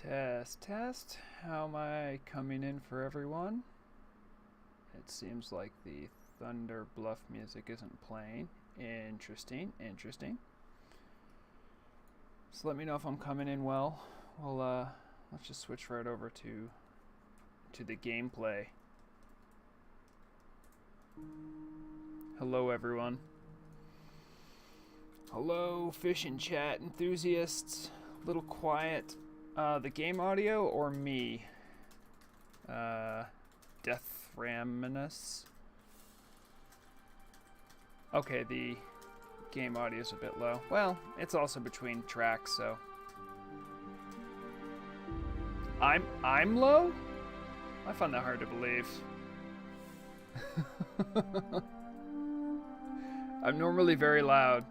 Test, test. How am I coming in for everyone? It seems like the Thunder Bluff music isn't playing. Interesting, interesting. So let me know if I'm coming in well. Well, let's just switch right over to the gameplay. Hello, everyone. Hello, fish and chat enthusiasts. A little quiet. The game audio or me? Death Raminus. Okay, the game audio is a bit low. Well, it's also between tracks, so I'm low? I find that hard to believe. I'm normally very loud.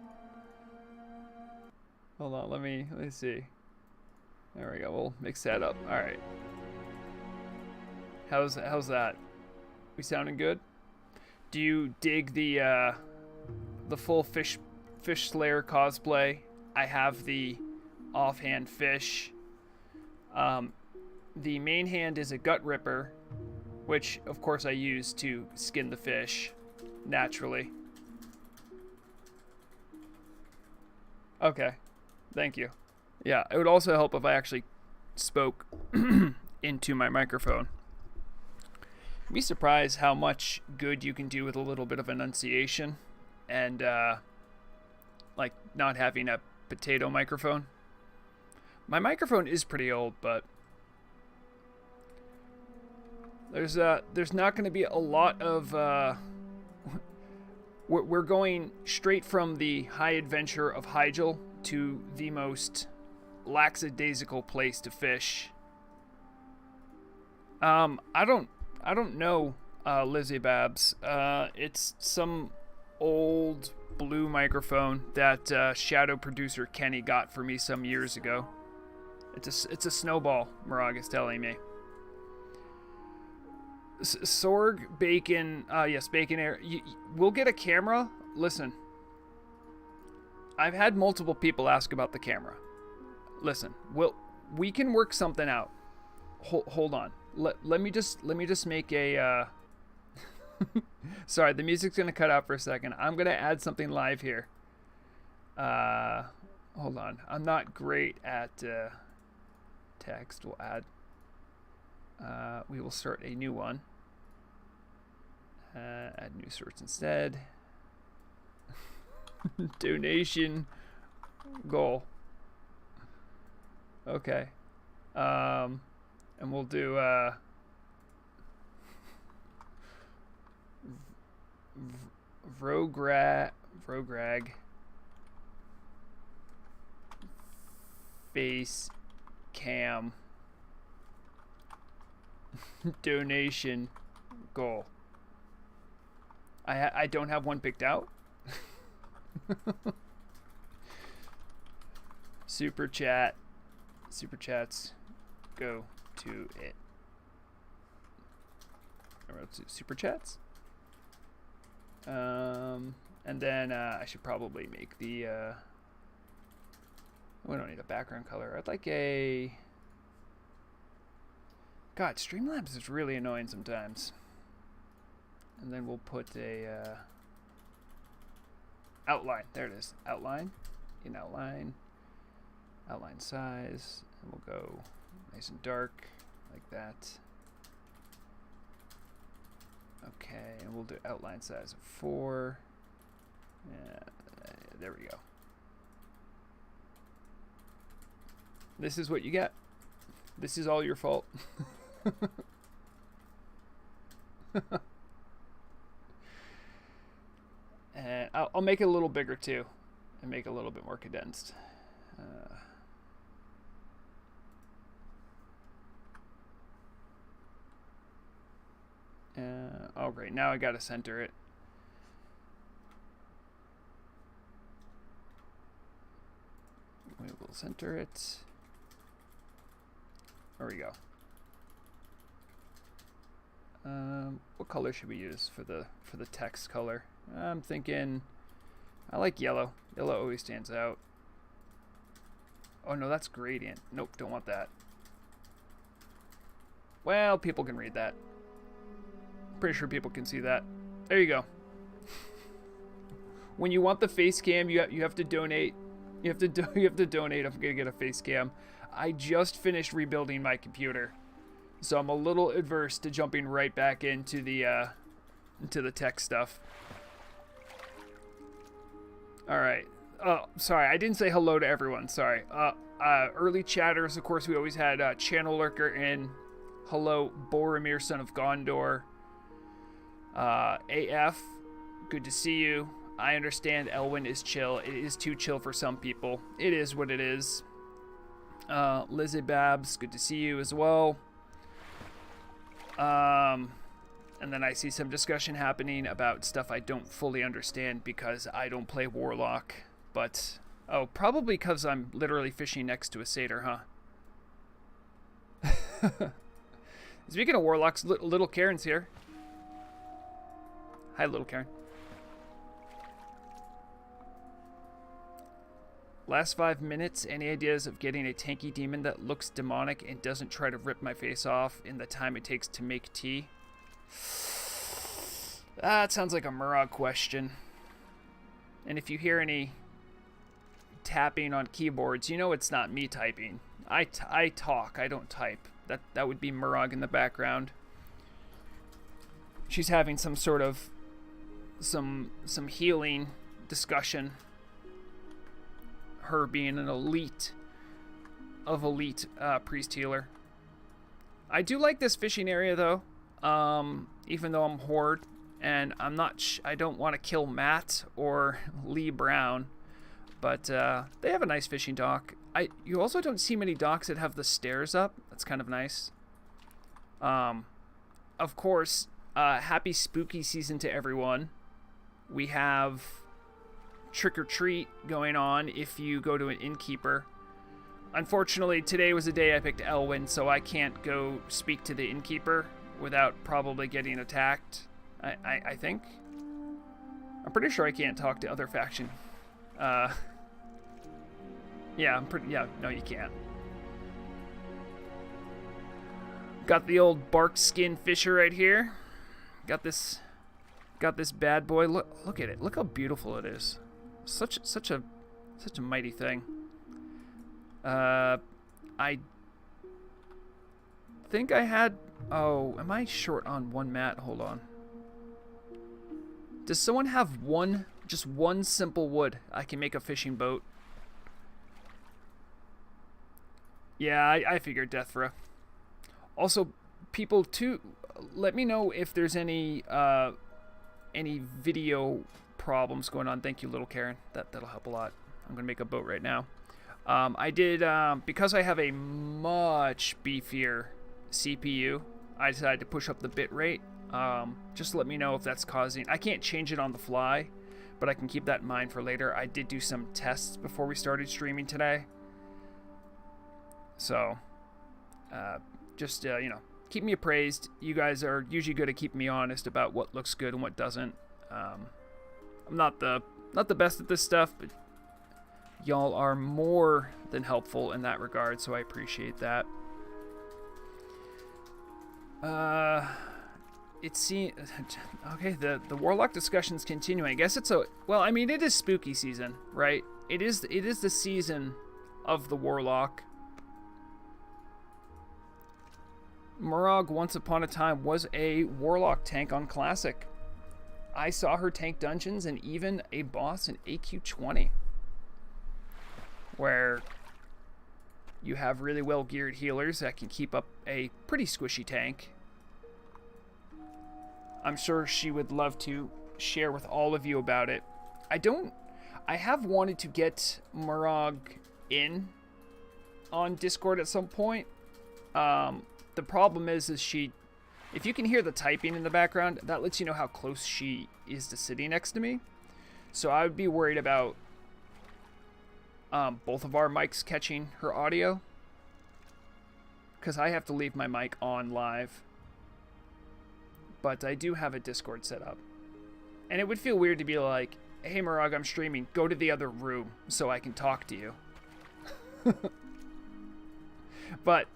Hold on, let me see. There we go. We'll mix that up. All right. How's that? We sounding good? Do you dig the full fish slayer cosplay? I have the offhand fish. The main hand is a gut ripper, which of course I use to skin the fish naturally. Okay. Thank you. Yeah, it would also help if I actually spoke into my microphone. You'd be surprised how much good you can do with a little bit of enunciation and like not having a potato microphone. My microphone is pretty old, but there's not going to be a lot of we're going straight from the high adventure of Hyjal to the most lackadaisical place to fish. I don't know, Lizzie Babs. It's some old blue microphone that shadow producer Kenny got for me some years ago. It's a snowball, Murag is telling me. Sorg, Bacon, yes, Bacon Air. We'll get a camera. Listen, I've had multiple people ask about the camera. Listen, we can work something out. Hold on. Let me just make a sorry, the music's gonna cut out for a second. I'm gonna add something live here. Hold on. I'm not great at text. We'll add we will start a new one. Add new sorts instead. Donation goal. Okay. And we'll do Vrograg face cam donation goal. I don't have one picked out. Super chats go to it. I wrote super chats. And then I should probably make the we don't need a background color. I'd like a God, Streamlabs is really annoying sometimes. And then we'll put a outline. There it is. Outline. In outline. Outline size. And we'll go nice and dark like that. Okay, and we'll do outline size of 4. There we go. This is what you get. This is all your fault. And I'll make it a little bigger too, and make it a little bit more condensed. Oh great, now I gotta center it. We will center it. There we go. What color should we use for the text color? I'm thinking I like yellow. Yellow always stands out. Oh no, that's gradient. Nope, don't want that. Well, people can read that. Pretty sure people can see that. There you go. When you want the face cam, you have to donate. You have to donate. I'm gonna get a face cam. I just finished rebuilding my computer, so I'm a little adverse to jumping right back into the tech stuff. All right. Oh, sorry, I didn't say hello to everyone. Sorry. Early chatters, of course, we always had Channel Lurker in. Hello, Boromir, son of Gondor. AF, good to see you. I understand Elwyn is chill. It is too chill for some people. It is what it is. Lizzie Babs, good to see you as well. And then I see some discussion happening about stuff I don't fully understand because I don't play Warlock. But, oh, probably because I'm literally fishing next to a satyr, huh? Speaking of Warlocks, little Karen's here. Hi, little Karen. Last 5 minutes, any ideas of getting a tanky demon that looks demonic and doesn't try to rip my face off in the time it takes to make tea? That sounds like a Murad question. And if you hear any tapping on keyboards, you know it's not me typing. I talk, I don't type. That would be Murad in the background. She's having some sort of some healing discussion. Her being an elite priest healer. I do like this fishing area though, even though I'm Horde and I don't want to kill Matt or Lee Brown, but they have a nice fishing dock. You also don't see many docks that have the stairs up. That's kind of nice. Of course, happy spooky season to everyone. We have trick or treat going on if you go to an innkeeper. Unfortunately, today was the day I picked Elwyn, so I can't go speak to the innkeeper without probably getting attacked. I think. I'm pretty sure I can't talk to other faction. Yeah, no, you can't. Got the old bark skin fisher right here. Got this bad boy. Look at it. Look how beautiful it is. Such a mighty thing. I think I had. Oh, am I short on one mat? Hold on. Does someone have just one simple wood I can make a fishing boat? Yeah, I figured Deathra. Also, people too, let me know if there's any video problems going on. Thank you, little Karen. That'll help a lot. I'm gonna make a boat right now. I did because I have a much beefier CPU. I decided to push up the bit rate. Just let me know if that's causing. I can't change it on the fly, but I can keep that in mind for later. I did do some tests before we started streaming today. So, just keep me appraised. You guys are usually good at keeping me honest about what looks good and what doesn't. I'm not the best at this stuff, but y'all are more than helpful in that regard, so I appreciate that. It seems okay. The Warlock discussion's continuing. I guess it is spooky season, right? It is the season of the Warlock. Murag, once upon a time, was a Warlock tank on Classic. I saw her tank dungeons and even a boss in AQ20, where you have really well geared healers that can keep up a pretty squishy tank. I'm sure she would love to share with all of you about it. I have wanted to get Murag in on Discord at some point. The problem is if you can hear the typing in the background, that lets you know how close she is to sitting next to me. So I would be worried about both of our mics catching her audio, because I have to leave my mic on live. But I do have a Discord set up. And it would feel weird to be like, hey Murag, I'm streaming, go to the other room so I can talk to you. But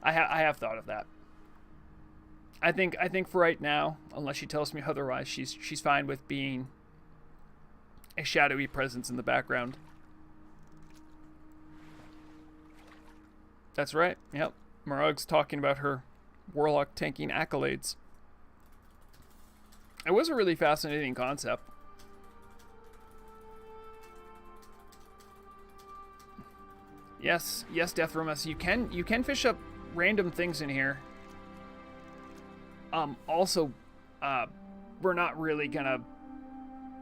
I have thought of that. I think for right now, unless she tells me otherwise, she's fine with being a shadowy presence in the background. That's right. Yep. Marug's talking about her warlock tanking accolades. It was a really fascinating concept. Yes, Death Romus, you can fish up random things in here. Also, we're not really gonna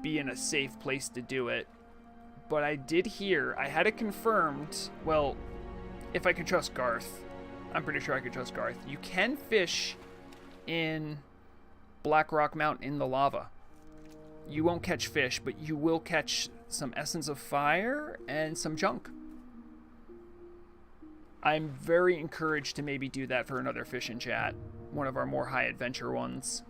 be in a safe place to do it. But I did hear, I had it confirmed, well, if I can trust Garth. I'm pretty sure I can trust Garth. You can fish in Black Rock Mountain in the lava. You won't catch fish, but you will catch some essence of fire and some junk. I'm very encouraged to maybe do that for another fish and chat. One of our more high adventure ones.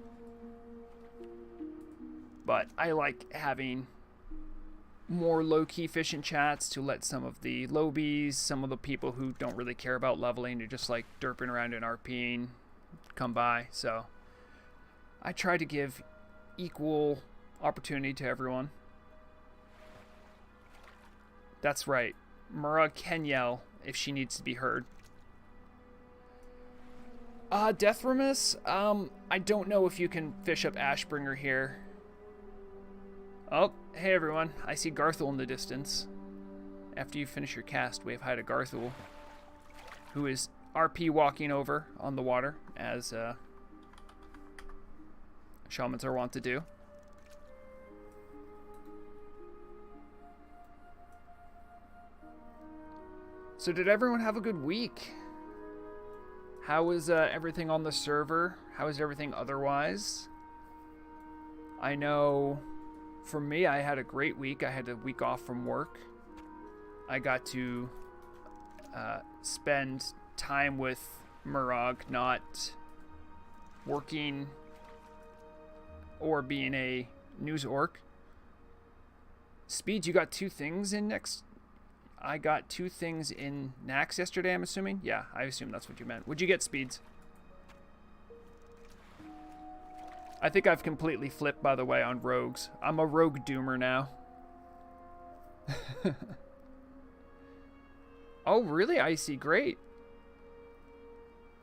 But I like having more low-key fish and chats to let some of the lowbies, some of the people who don't really care about leveling, who just like derping around and RPing, come by. So I try to give equal opportunity to everyone. That's right. Murrah can yell if she needs to be heard. Death Remus, I don't know if you can fish up Ashbringer here. Oh, hey everyone. I see Garthul in the distance. After you finish your cast, wave hi to Garthul, who is RP walking over on the water, as shamans are wont to do. So did everyone have a good week? How is everything on the server? How is everything otherwise? I know for me, I had a great week. I had a week off from work. I got to spend time with Murrah, not working or being a news orc. Speed, you got 2 things in next. I got 2 things in Nax yesterday, I'm assuming? Yeah, I assume that's what you meant. What'd you get, Speeds? I think I've completely flipped, by the way, on rogues. I'm a rogue doomer now. Oh, really? Icy, great.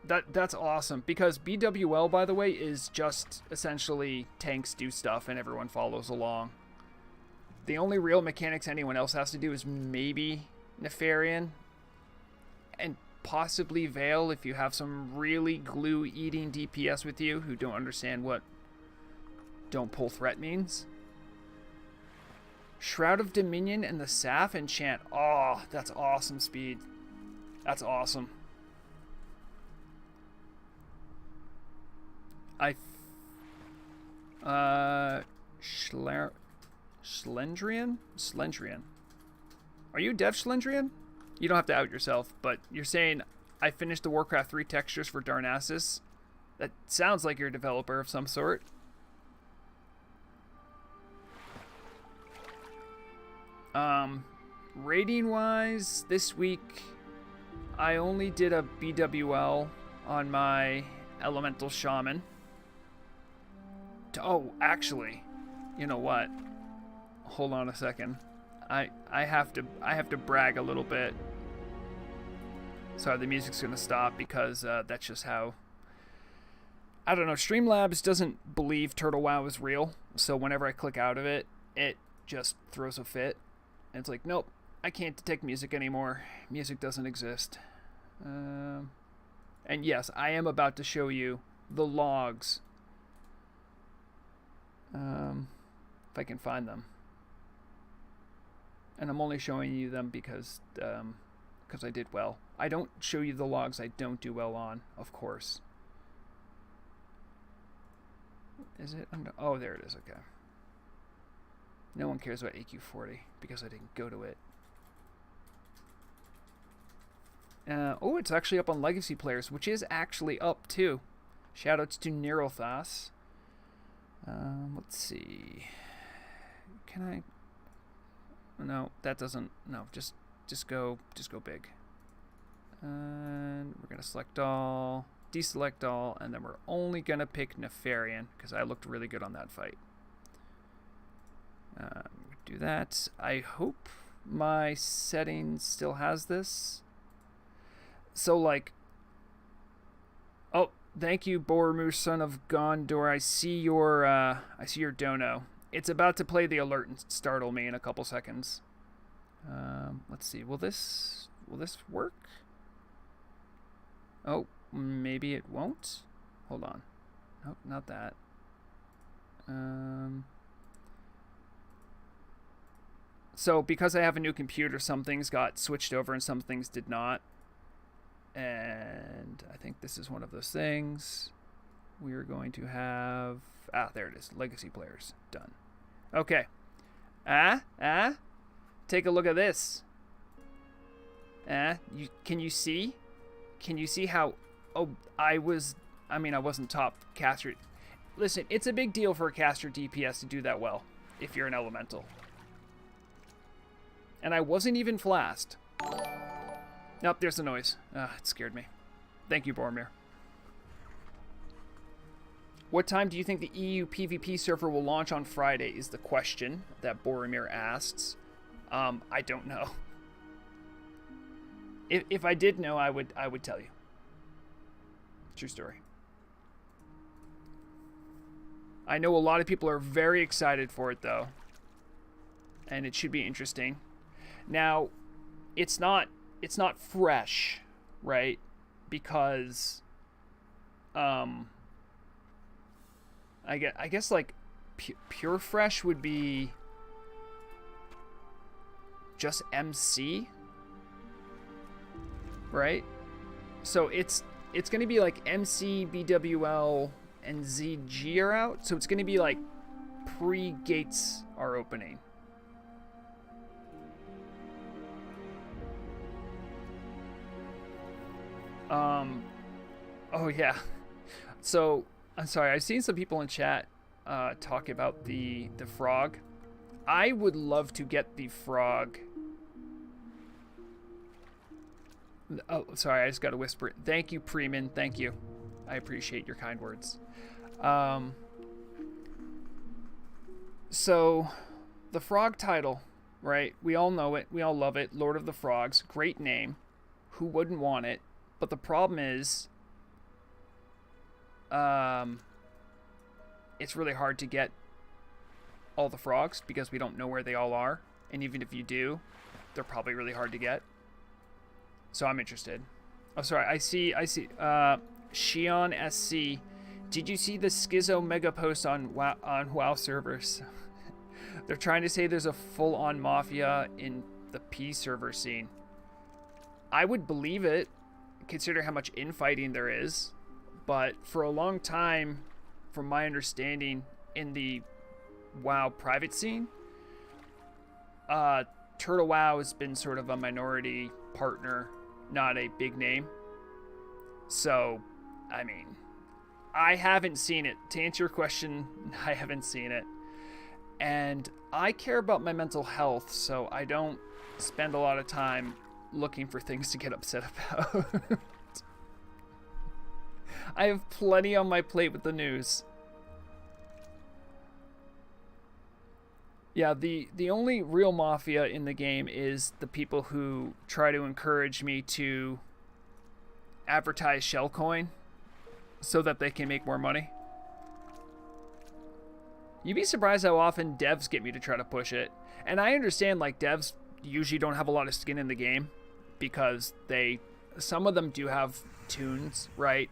That's awesome, because BWL, by the way, is just essentially tanks do stuff and everyone follows along. The only real mechanics anyone else has to do is maybe Nefarian and possibly Veil if you have some really glue-eating DPS with you who don't understand what don't pull threat means. Shroud of Dominion and the Saf enchant. Oh, that's awesome, Speed. That's awesome. Slendrian? Slendrian. Are you Dev Slendrian? You don't have to out yourself, but you're saying I finished the Warcraft 3 textures for Darnassus. That sounds like you're a developer of some sort. Rating wise, this week I only did a BWL on my Elemental Shaman. Oh, actually, you know what? Hold on a second. I have to brag a little bit. Sorry, the music's gonna stop because that's just how. I don't know. Streamlabs doesn't believe Turtle WoW is real, so whenever I click out of it, it just throws a fit. And it's like, nope, I can't detect music anymore. Music doesn't exist. And yes, I am about to show you the logs. If I can find them. And I'm only showing you them because I did well. I don't show you the logs I don't do well on, of course. Is it under? Oh, there it is. Okay. No one cares about AQ40 because I didn't go to it. Oh, it's actually up on Legacy Players, which is actually up too. Shoutouts to Nerothas. Let's see. Can I? No, that doesn't. No, just go big. And we're gonna select all. deselect all, and then we're only going to pick Nefarian because I looked really good on that fight. Do that. I hope my settings still has this. So, like... Oh, thank you, Boromir, son of Gondor. I see your dono. It's about to play the alert and startle me in a couple seconds. Let's see. Will this work? Oh, maybe it won't. Hold on. Nope, not that. So because I have a new computer, some things got switched over and some things did not. And I think this is one of those things. We are going to have... there it is. Legacy players. Done. Okay. Take a look at this. Can you see? Can you see how... Oh, I wasn't top caster. Listen, it's a big deal for a caster DPS to do that well, if you're an elemental. And I wasn't even flashed. Nope, there's the noise. It scared me. Thank you, Boromir. What time do you think the EU PvP server will launch on Friday is the question that Boromir asks. I don't know. If I did know, I would tell you. True story. I know a lot of people are very excited for it, though. And it should be interesting. Now, it's not fresh, right? Because I guess like pure fresh would be just MC, right? So it's going to be like MC, BWL, and ZG are out. So it's going to be like pre-gates are opening. Oh yeah. So I'm sorry, I've seen some people in chat talk about the frog. I would love to get the frog. Oh, sorry, I just got to whisper it. Thank you, Preeman. Thank you. I appreciate your kind words. So the frog title, right? We all know it. We all love it. Lord of the Frogs. Great name. Who wouldn't want it? But the problem is, it's really hard to get all the frogs because we don't know where they all are. And even if you do, they're probably really hard to get. So I'm interested. Oh, sorry. I see. Shion SC. Did you see the Schizo mega post on WoW servers? They're trying to say there's a full-on mafia in the P server scene. I would believe it, consider how much infighting there is. But for a long time, from my understanding, in the WoW private scene, Turtle WoW has been sort of a minority partner, not a big name. So, I mean, I haven't seen it. To answer your question, I haven't seen it. And I care about my mental health, so I don't spend a lot of time looking for things to get upset about. I have plenty on my plate with the news. Yeah, the only real mafia in the game is the people who try to encourage me to advertise Shellcoin so that they can make more money. You'd be surprised how often devs get me to try to push it. And I understand, like, devs usually don't have a lot of skin in the game because some of them do have tunes, right?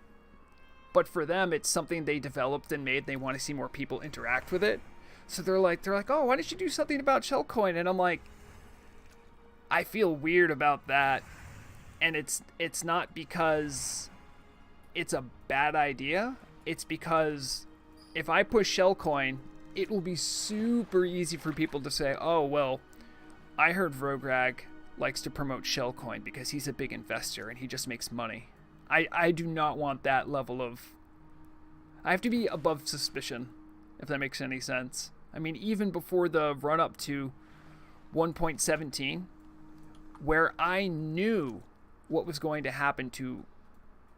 But for them, it's something they developed and made. They want to see more people interact with it. So they're like, oh, why don't you do something about Shellcoin? And I'm like, I feel weird about that. And it's not because it's a bad idea. It's because if I push Shellcoin, it will be super easy for people to say, oh, well, I heard Vrograg likes to promote Shellcoin because he's a big investor and he just makes money. I do not want that level of... I have to be above suspicion, if that makes any sense. I mean, even before the run-up to 1.17, where I knew what was going to happen to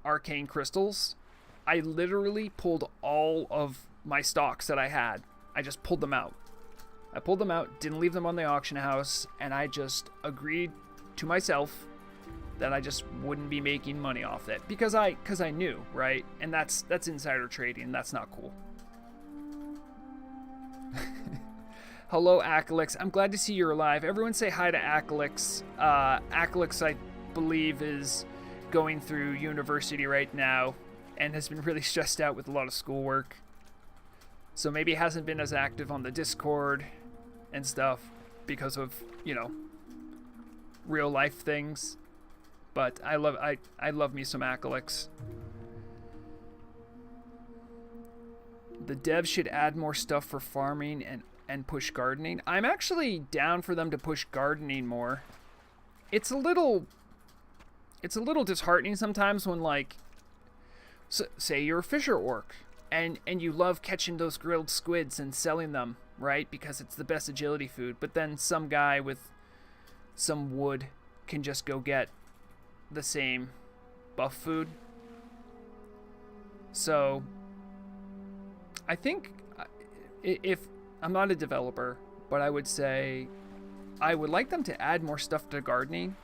arcane crystals, I literally pulled all of my stocks that I had. I just pulled them out. I pulled them out, didn't leave them on the auction house, and I just agreed to myself that I just wouldn't be making money off it because I knew, right? And that's insider trading, and that's not cool. Hello, Acalix. I'm glad to see you're alive. Everyone say hi to Acalix. Acalix, I believe, is going through university right now and has been really stressed out with a lot of schoolwork. So maybe hasn't been as active on the Discord and stuff because of, you know, real life things. But I love me some Acalix. The devs should add more stuff for farming and push gardening. I'm actually down for them to push gardening more. It's a little disheartening sometimes when, like, say you're a fisher orc and you love catching those grilled squids and selling them, right? Because it's the best agility food. But then some guy with some wood can just go get the same buff food. So I think if I'm not a developer, but I would say I would like them to add more stuff to gardening,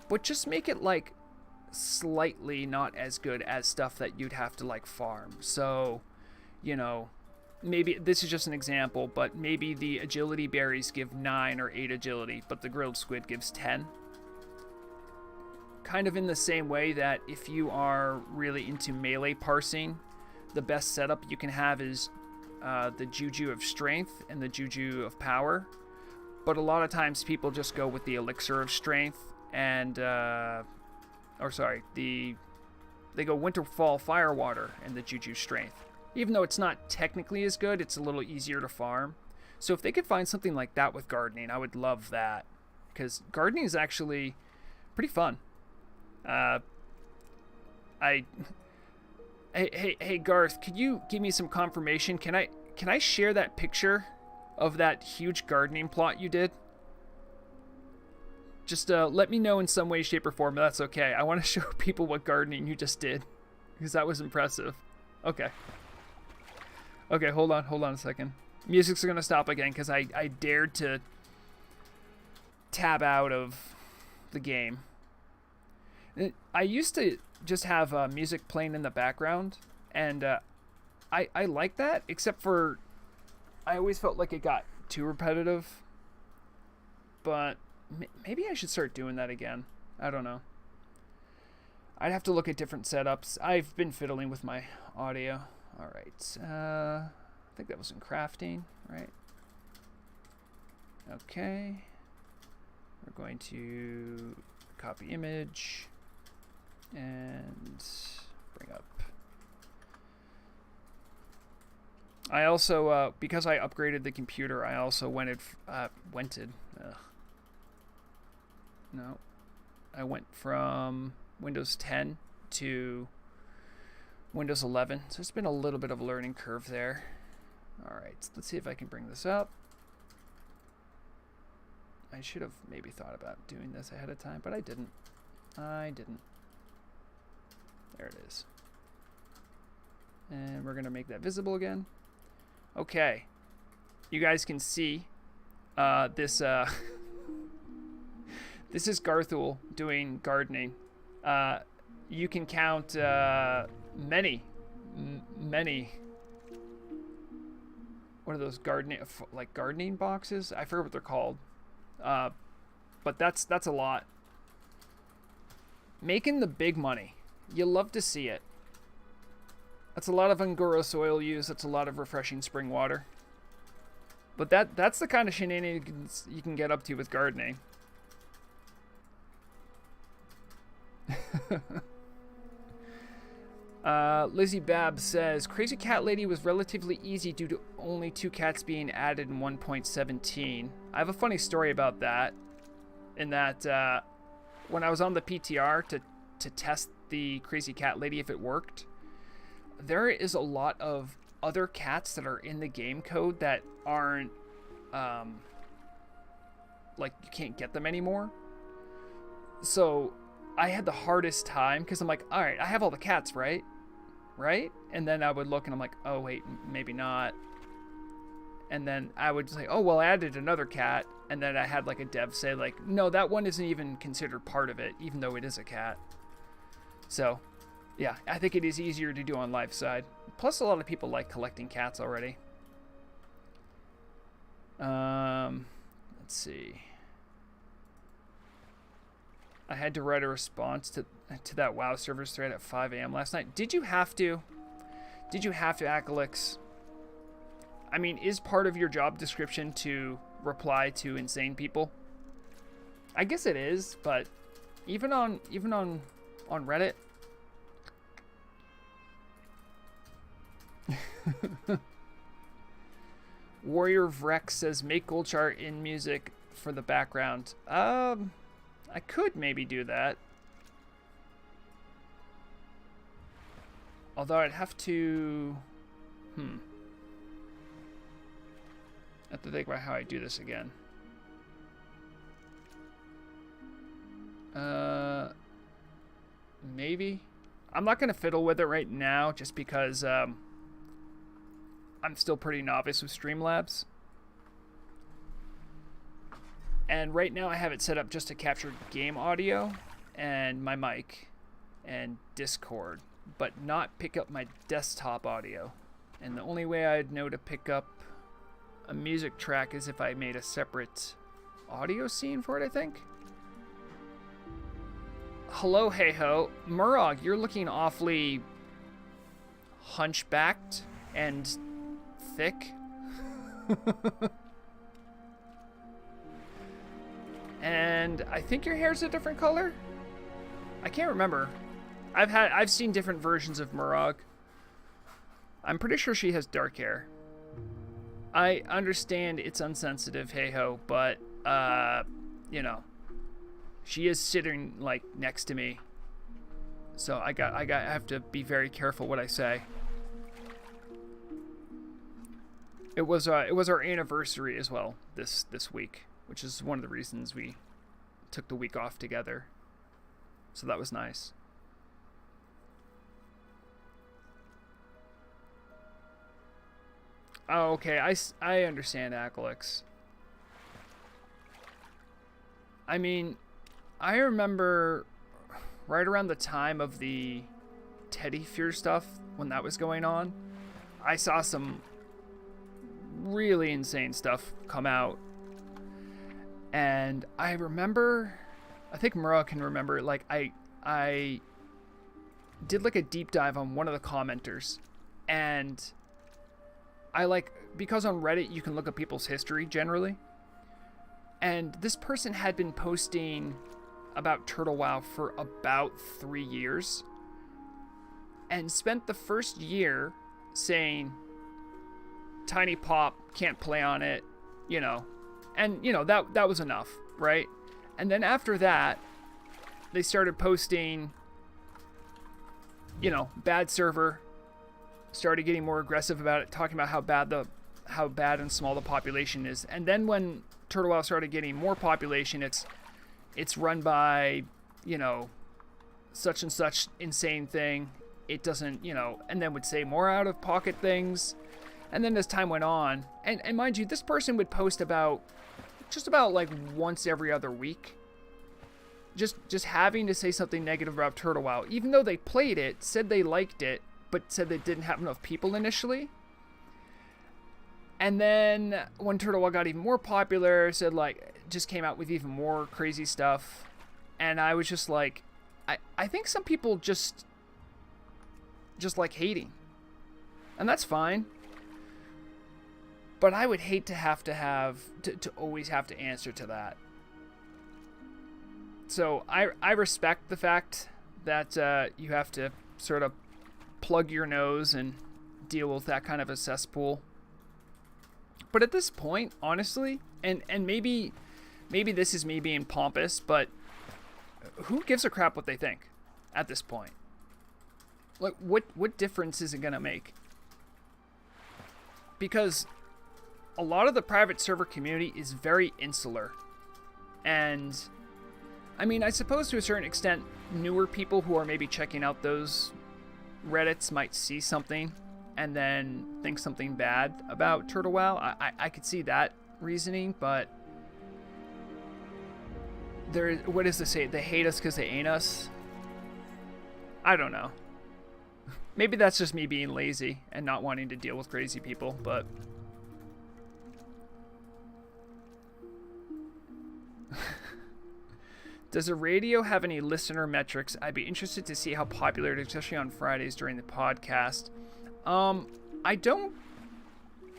but just make it like slightly not as good as stuff that you'd have to like farm. So, you know, maybe this is just an example, but maybe the agility berries give 9 or 8 agility, but the grilled squid gives 10. Kind of in the same way that if you are really into melee parsing, the best setup you can have is the Juju of Strength and the Juju of Power. But a lot of times people just go with the Elixir of Strength and, they go Winter, Fall, Fire, Water and the Juju Strength. Even though it's not technically as good, it's a little easier to farm. So if they could find something like that with gardening, I would love that. Because gardening is actually pretty fun. Hey Garth, could you give me some confirmation? Can I share that picture of that huge gardening plot you did? Just let me know in some way, shape, or form. That's okay. I want to show people what gardening you just did, because that was impressive. Okay. Okay, hold on a second. Music's gonna stop again because I dared to tab out of the game. I used to just have music playing in the background, and I like that, except for I always felt like it got too repetitive. But maybe I should start doing that again. I don't know. I'd have to look at different setups. I've been fiddling with my audio. All right. I think that was in crafting, right? Okay. We're going to copy image and bring up. I also, because I upgraded the computer, I also went from Windows 10 to Windows 11. So it's been a little bit of a learning curve there. All right, so let's see if I can bring this up. I should have maybe thought about doing this ahead of time, but I didn't. There it is. And we're going to make that visible again. Okay. You guys can see this this is Garthul doing gardening. You can count many what are those gardening boxes? I forget what they're called. But that's a lot. Making the big money. You love to see it. That's a lot of Angora soil use. That's a lot of refreshing spring water. But that's the kind of shenanigans you can get up to with gardening. Lizzie Bab says, Crazy Cat Lady was relatively easy due to only 2 cats being added in 1.17. I have a funny story about that. In that, when I was on the PTR to test the Crazy Cat Lady if it worked, there is a lot of other cats that are in the game code that aren't, like, you can't get them anymore. So I had the hardest time because I'm like, all right, I have all the cats, right? Right? And then I would look and I'm like, oh, wait, maybe not. And then I would say, oh, well, I added another cat. And then I had like a dev say like, no, that one isn't even considered part of it, even though it is a cat. So, yeah, I think it is easier to do on live side. Plus, a lot of people like collecting cats already. Let's see. I had to write a response to that WoW servers thread at 5 a.m. last night. Did you have to? Did you have to, Acalix? I mean, is part of your job description to reply to insane people? I guess it is, but even on Reddit. Warrior Vrex says make Goldshire in music for the background. I could maybe do that. Although I'd have to... I have to think about how I do this again. Maybe. I'm not going to fiddle with it right now just because I'm still pretty novice with Streamlabs. And right now I have it set up just to capture game audio and my mic and Discord, but not pick up my desktop audio. And the only way I'd know to pick up a music track is if I made a separate audio scene for it, I think. Hello, hey ho. Murog, you're looking awfully hunchbacked and thick. And I think your hair's a different color? I can't remember. I've seen different versions of Murog. I'm pretty sure she has dark hair. I understand it's unsensitive, hey ho, but you know, she is sitting like next to me. So I have to be very careful what I say. It was our anniversary as well this week, which is one of the reasons we took the week off together. So that was nice. Oh, okay. I understand, Acalix. I mean, I remember right around the time of the Teddy Fear stuff, when that was going on, I saw some really insane stuff come out. And I remember, I think Murrah can remember, like, I did like a deep dive on one of the commenters. And I because on Reddit you can look at people's history generally. And this person had been posting about Turtle WoW for about 3 years. And spent the first year saying, Tiny Pop can't play on it, you know. And, you know, that was enough, right? And then after that, they started posting, you know, bad server, started getting more aggressive about it, talking about how bad and small the population is. And then when Turtle WoW started getting more population, it's run by, you know, such and such insane thing. It doesn't, you know, and then would say more out of pocket things. And then as time went on, and mind you, this person would post just about like once every other week. Just having to say something negative about Turtle WoW, even though they played it, said they liked it, but said they didn't have enough people initially. And then when Turtle WoW got even more popular, said like, just came out with even more crazy stuff. And I was just like, I think some people just like hating. And that's fine. But I would hate to always have to answer to that. So I respect the fact that you have to sort of plug your nose and deal with that kind of a cesspool. But at this point, honestly, and maybe this is me being pompous, but who gives a crap what they think at this point? Like, what difference is it going to make? Because a lot of the private server community is very insular. And, I mean, I suppose to a certain extent, newer people who are maybe checking out those Reddits might see something and then think something bad about Turtle Wow. I could see that reasoning, but what does it say? They hate us because they ain't us? I don't know. Maybe that's just me being lazy and not wanting to deal with crazy people, but... Does the radio have any listener metrics? I'd be interested to see how popular it is, especially on Fridays during the podcast. I don't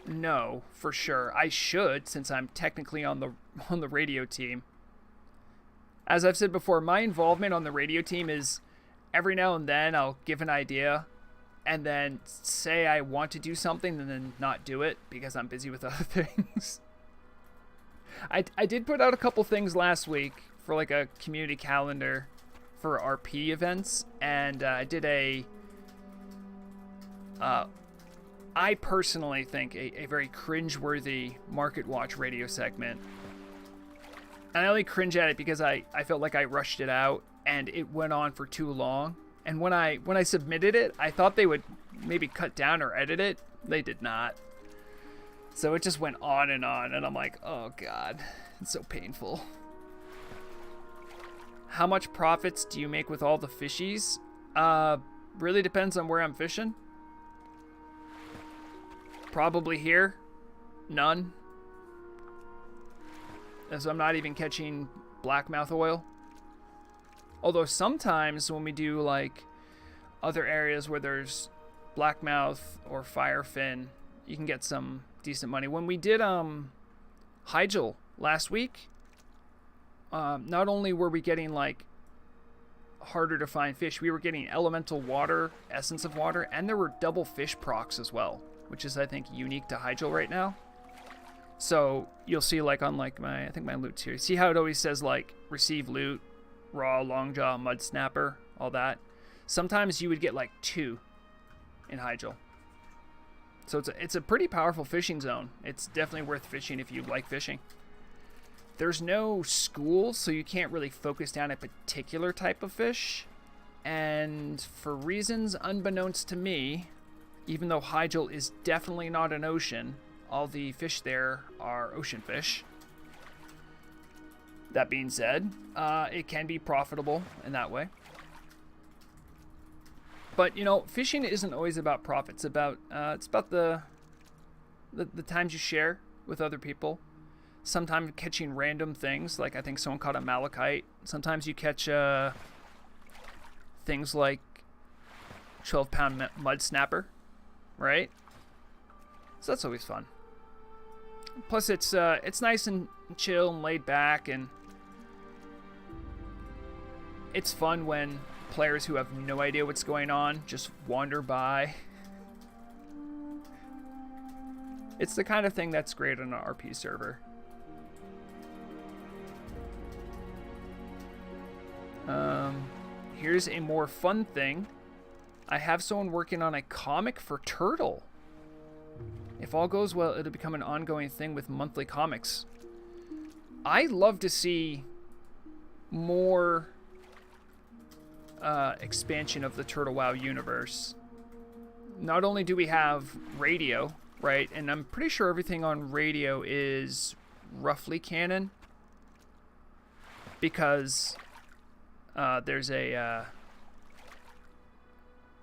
know for sure. I should, since I'm technically on the radio team. As I've said before, my involvement on the radio team is every now and then I'll give an idea and then say I want to do something and then not do it because I'm busy with other things. I did put out a couple things last week for like a community calendar for RP events, and I did I personally think a very cringeworthy Market Watch radio segment. And I only cringe at it because I felt like I rushed it out and it went on for too long. And when I submitted it, I thought they would maybe cut down or edit it. They did not. So it just went on, and I'm like, oh god, it's so painful. How much profits do you make with all the fishies? Really depends on where I'm fishing. Probably here, none. As I'm not even catching blackmouth oil. Although sometimes when we do like other areas where there's blackmouth or firefin, you can get some decent money. When we did Hygel last week, not only were we getting like harder to find fish, we were getting elemental water, essence of water, and there were double fish procs as well, which is I think unique to Hygel right now. So you'll see like on like I think my loot's here. See how it always says like receive loot, raw, longjaw, mud snapper, all that. Sometimes you would get like 2 in Hygel. So it's a pretty powerful fishing zone. It's definitely worth fishing if you like fishing. There's no school, so you can't really focus down a particular type of fish. And for reasons unbeknownst to me, even though Hygel is definitely not an ocean, all the fish there are ocean fish. That being said, it can be profitable in that way. But, you know, fishing isn't always about profits. It's about the times you share with other people. Sometimes catching random things, like I think someone caught a malachite. Sometimes you catch things like 12-pound mud snapper, right? So that's always fun. Plus, it's nice and chill and laid back, and it's fun when players who have no idea what's going on just wander by. It's the kind of thing that's great on an RP server. Here's a more fun thing. I have someone working on a comic for Turtle. If all goes well, it'll become an ongoing thing with monthly comics. I love to see more expansion of the Turtle WoW universe. Not only do we have radio, right? And I'm pretty sure everything on radio is roughly canon. Because there's a...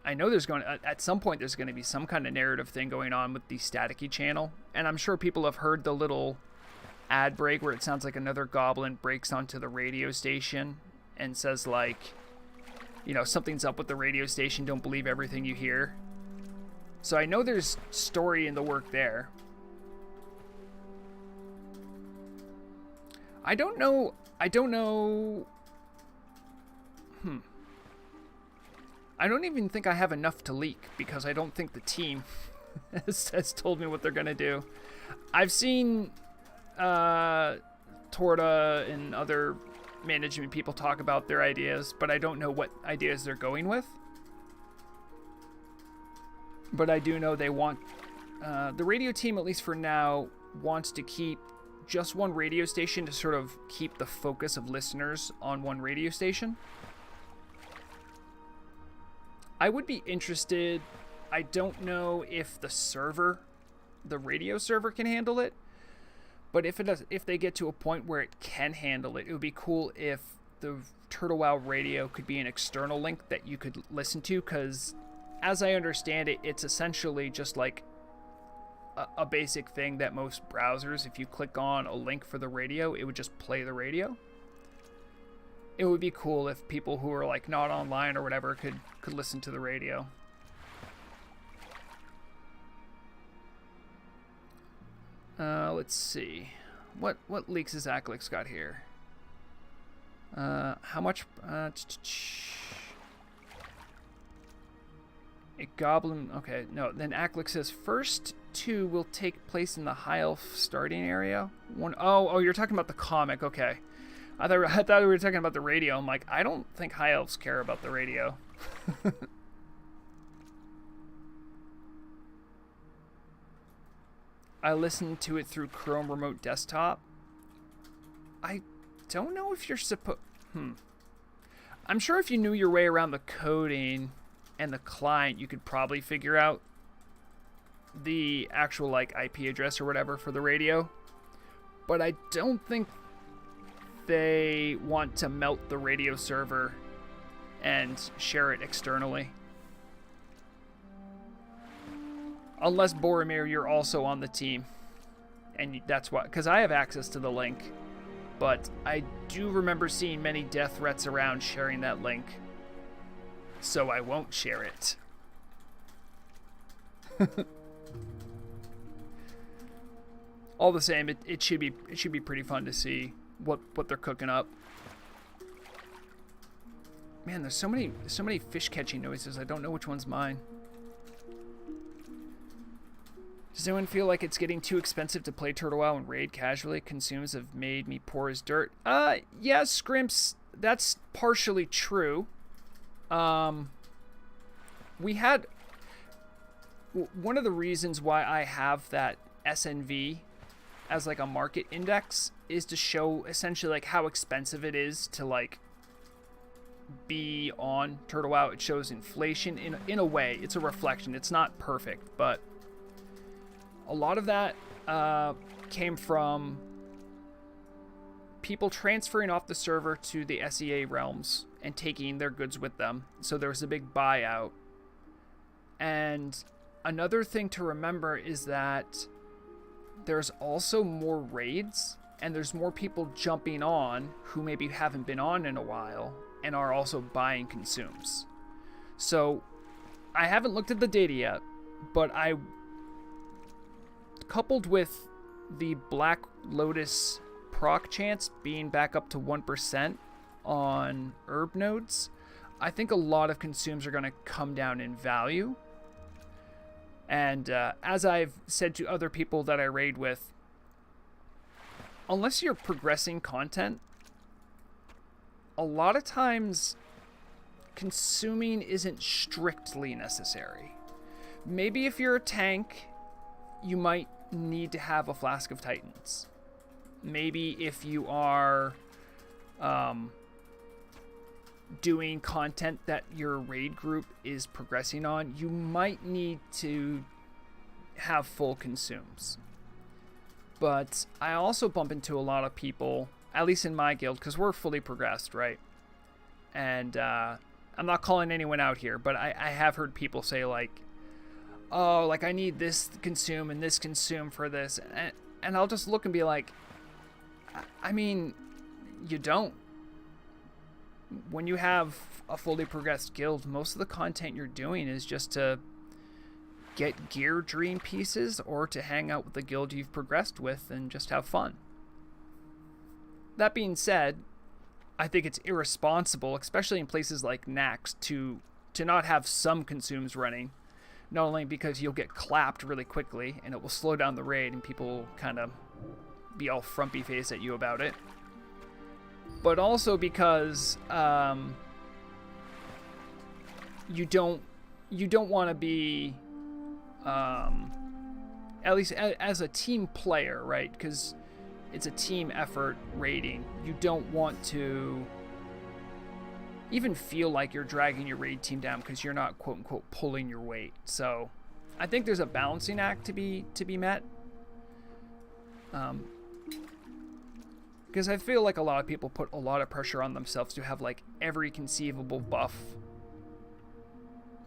I know there's going to, at some point there's going to be some kind of narrative thing going on with the Staticky channel, and I'm sure people have heard the little ad break where it sounds like another goblin breaks onto the radio station and says like, you know, something's up with the radio station, don't believe everything you hear. So I know there's story in the work there. I don't know. I don't even think I have enough to leak because I don't think the team has told me what they're going to do. I've seen Torta and other management people talk about their ideas, but I don't know what ideas they're going with. But I do know they want... the radio team, at least for now, wants to keep just one radio station to sort of keep the focus of listeners on one radio station. I would be interested. I don't know if the radio server can handle it, but if they get to a point where it can handle it, it would be cool if the Turtle Wow radio could be an external link that you could listen to, because as I understand it, it's essentially just like a basic thing that most browsers, if you click on a link for the radio, it would just play the radio. It would be cool if people who are like not online or whatever could listen to the radio. Let's see. What leaks has Aclix got here? How much? A goblin. Okay, no. Then Aclix says first 2 will take place in the High Elf starting area. Oh, you're talking about the comic. Okay. I thought we were talking about the radio. I'm like, I don't think High Elves care about the radio. I listened to it through Chrome Remote Desktop. I don't know if you're supposed... I'm sure if you knew your way around the coding and the client, you could probably figure out the actual like IP address or whatever for the radio. But I don't think they want to melt the radio server and share it externally. Unless, Boromir, you're also on the team. And that's why, because I have access to the link. But I do remember seeing many death threats around sharing that link. So I won't share it. All the same, it should be pretty fun to see what they're cooking up. Man, there's so many fish catching noises. I don't know which one's mine. Does anyone feel like it's getting too expensive to play Turtle Wow and raid casually? Consumes have made me poor as dirt. Yeah, Scrimps, that's partially true. We had... One of the reasons why I have that SNV as like a market index is to show essentially like how expensive it is to like be on Turtle Wow. It shows inflation in a way. It's a reflection. It's not perfect, but a lot of that came from people transferring off the server to the SEA realms and taking their goods with them. So there was a big buyout. And another thing to remember is that there's also more raids, and there's more people jumping on who maybe haven't been on in a while and are also buying consumes. So I haven't looked at the data yet, but coupled with the Black Lotus proc chance being back up to 1% on herb nodes, I think a lot of consumes are going to come down in value. And as I've said to other people that I raid with, unless you're progressing content, a lot of times consuming isn't strictly necessary. Maybe if you're a tank, you might need to have a Flask of Titans. Maybe if you are doing content that your raid group is progressing on, you might need to have full consumes. But I also bump into a lot of people, at least in my guild, because we're fully progressed, right? And I'm not calling anyone out here, but I have heard people say like, oh, like I need this consume and this consume for this. And I'll just look and be like, I mean, you don't. When you have a fully progressed guild, most of the content you're doing is just to get gear dream pieces or to hang out with the guild you've progressed with and just have fun. That being said, I think it's irresponsible, especially in places like Nax, to not have some consumes running. Not only because you'll get clapped really quickly and it will slow down the raid and people will kind of be all frumpy face at you about it, but also because you don't want to be at least as a team player, right? Because it's a team effort raiding. You don't want to even feel like you're dragging your raid team down because you're not quote unquote pulling your weight. So I think there's a balancing act to be met. Because I feel like a lot of people put a lot of pressure on themselves to have like every conceivable buff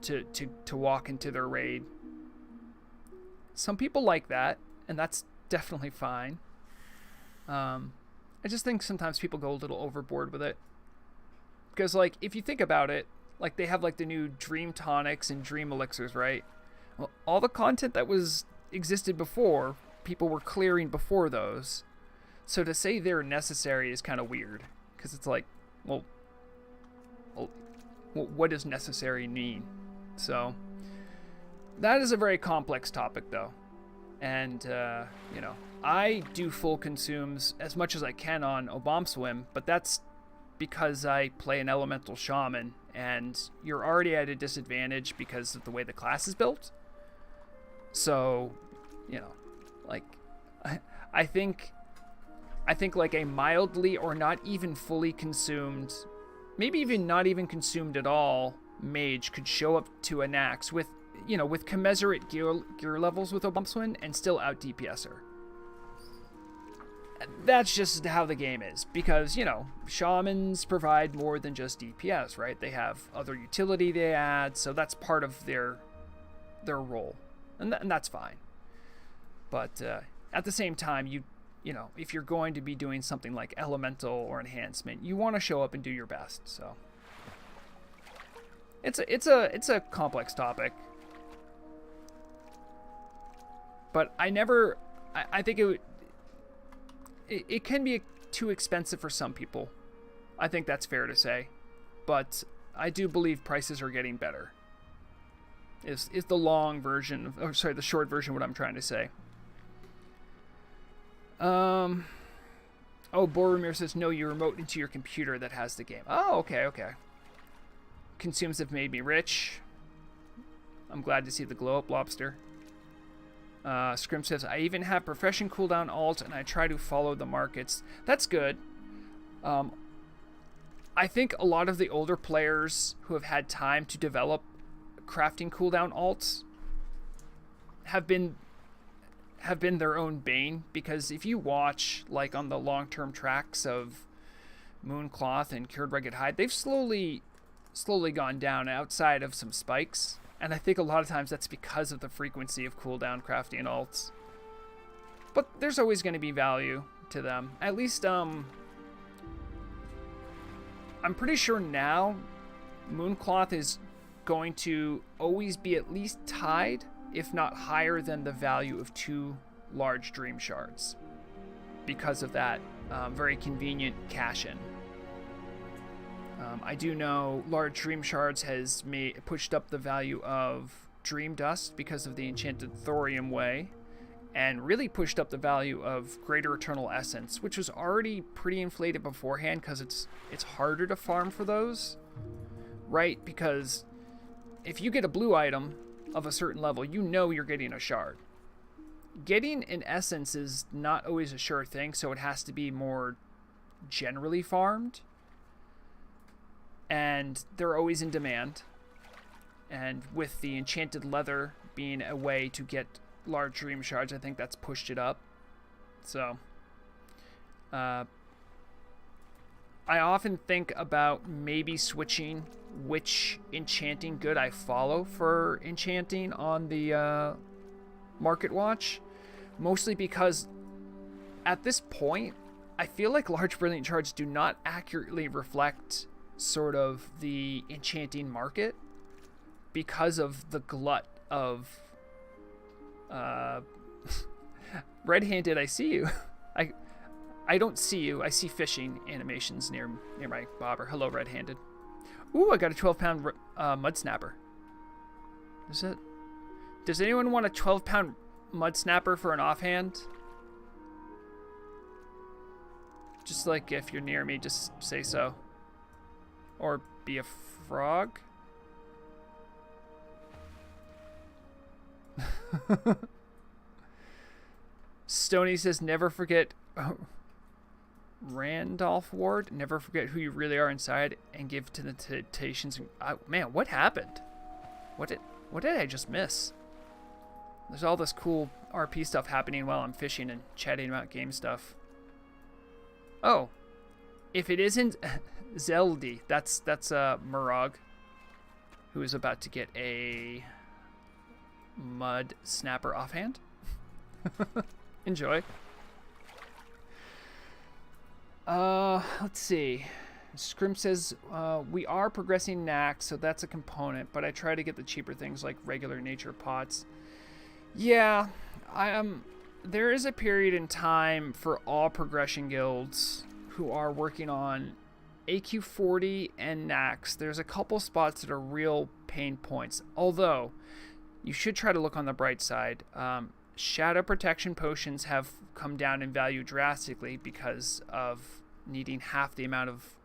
to walk into their raid. Some people like that, and that's definitely fine. I just think sometimes people go a little overboard with it. Because like if you think about it, like they have like the new Dream Tonics and Dream Elixirs, right? Well, all the content that existed before, people were clearing before those. So to say they're necessary is kind of weird, because it's like, well, what does necessary mean? So that is a very complex topic, though, and you know, I do full consumes as much as I can on Obam Swim, but that's because I play an elemental shaman, and you're already at a disadvantage because of the way the class is built. So, you know, like I think like a mildly or not even fully consumed, maybe even not even consumed at all, mage could show up to a Nax with, you know, with commensurate gear levels with Obam Swim and still out DPS her. That's just how the game is, because, you know, shamans provide more than just DPS, right? They have other utility they add, so that's part of their role, and that's fine. But at the same time, you know, if you're going to be doing something like elemental or enhancement, you want to show up and do your best. So it's a complex topic, but I think it can be too expensive for some people. I think that's fair to say, but I do believe prices are getting better. Is the long version, or sorry, the short version, what I'm trying to say. Oh, Boromir says, no, you remote into your computer that has the game. Oh, okay. Consumes have made me rich. I'm glad to see the glow up, Lobster. Scrim says, I even have profession cooldown alt, and I try to follow the markets. That's good. I think a lot of the older players who have had time to develop crafting cooldown alts have been their own bane, because if you watch like on the long-term tracks of Mooncloth and Cured Rugged Hide, they've slowly gone down outside of some spikes, and I think a lot of times that's because of the frequency of cooldown crafting alts. But there's always going to be value to them. At least I'm pretty sure now Mooncloth is going to always be at least tied, if not higher than the value of 2 large dream shards, because of that very convenient cash-in. I do know large dream shards has pushed up the value of dream dust because of the enchanted thorium way, and really pushed up the value of greater eternal essence, which was already pretty inflated beforehand because it's harder to farm for those, right? Because if you get a blue item of a certain level, you know you're getting a shard. Getting an essence is not always a sure thing, so it has to be more generally farmed, and they're always in demand. And with the enchanted leather being a way to get large dream shards, I think that's pushed it up. So I often think about maybe switching which enchanting good I follow for enchanting on the Market Watch, mostly because at this point I feel like large brilliant shards do not accurately reflect sort of the enchanting market because of the glut of red-handed. I see you. I don't see you. I see fishing animations near my bobber. Hello, red-handed. Ooh, I got a 12-pound mud snapper. Does anyone want a 12-pound mud snapper for an offhand? Just like if you're near me, just say so. Or be a frog. Stony says, never forget Randolph Ward. Never forget who you really are inside and give to the temptations. Man, what happened? What did I just miss? There's all this cool RP stuff happening while I'm fishing and chatting about game stuff. Oh, if it isn't Zeldy, that's Murag, who is about to get a mud snapper offhand. Enjoy. Let's see. Scrim says, we are progressing Knack, so that's a component, but I try to get the cheaper things like regular nature pots. Yeah, there is a period in time for all progression guilds who are working on AQ40 and Knacks. There's a couple spots that are real pain points, although you should try to look on the bright side. Shadow protection potions have come down in value drastically because of needing half the amount of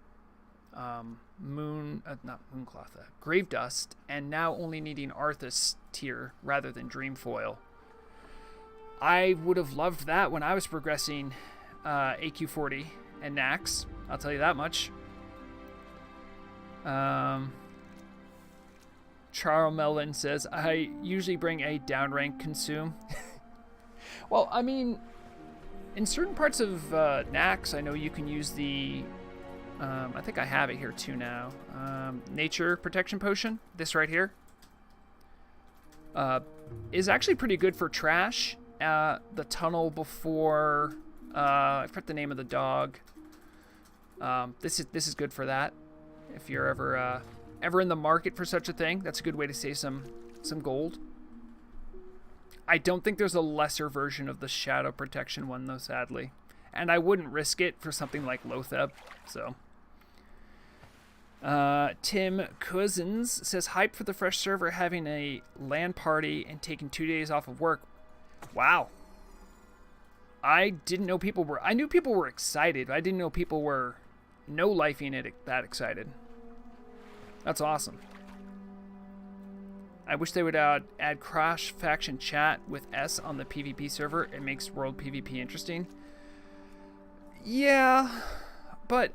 grave dust, and now only needing Arthas tier rather than Dreamfoil. I would have loved that when I was progressing AQ40 and Nax, I'll tell you that much. Charles Mellon says, I usually bring a downrank consume. Well, I mean, in certain parts of Nax, I know you can use the I think I have it here too now. Nature Protection Potion, this right here, is actually pretty good for trash. The tunnel before, I forgot the name of the dog. This is good for that. If you're ever in the market for such a thing, that's a good way to save some gold. I don't think there's a lesser version of the Shadow Protection one though, sadly. And I wouldn't risk it for something like Lotheb, so. Tim Cousins says, hype for the fresh server having a LAN party and taking 2 days off of work. Wow. I didn't know people were, I knew people were excited. I didn't know people were no-lifing it that excited. That's awesome. I wish they would add cross faction chat with S on the PvP server. It makes world PvP interesting. Yeah, but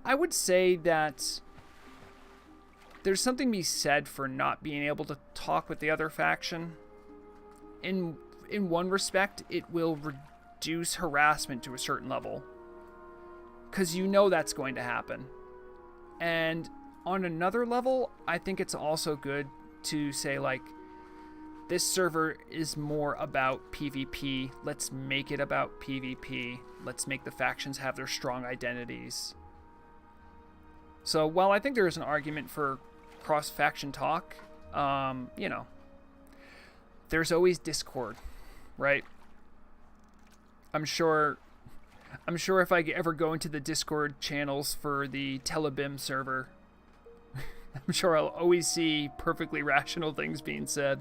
I would say that there's something to be said for not being able to talk with the other faction. In one respect, it will reduce harassment to a certain level, because you know that's going to happen. And on another level, I think it's also good to say, like, this server is more about PvP. Let's make it about PvP. Let's make the factions have their strong identities. So while I think there is an argument for cross-faction talk, you know, there's always Discord, right? I'm sure if I ever go into the Discord channels for the Telebim server, I'm sure I'll always see perfectly rational things being said.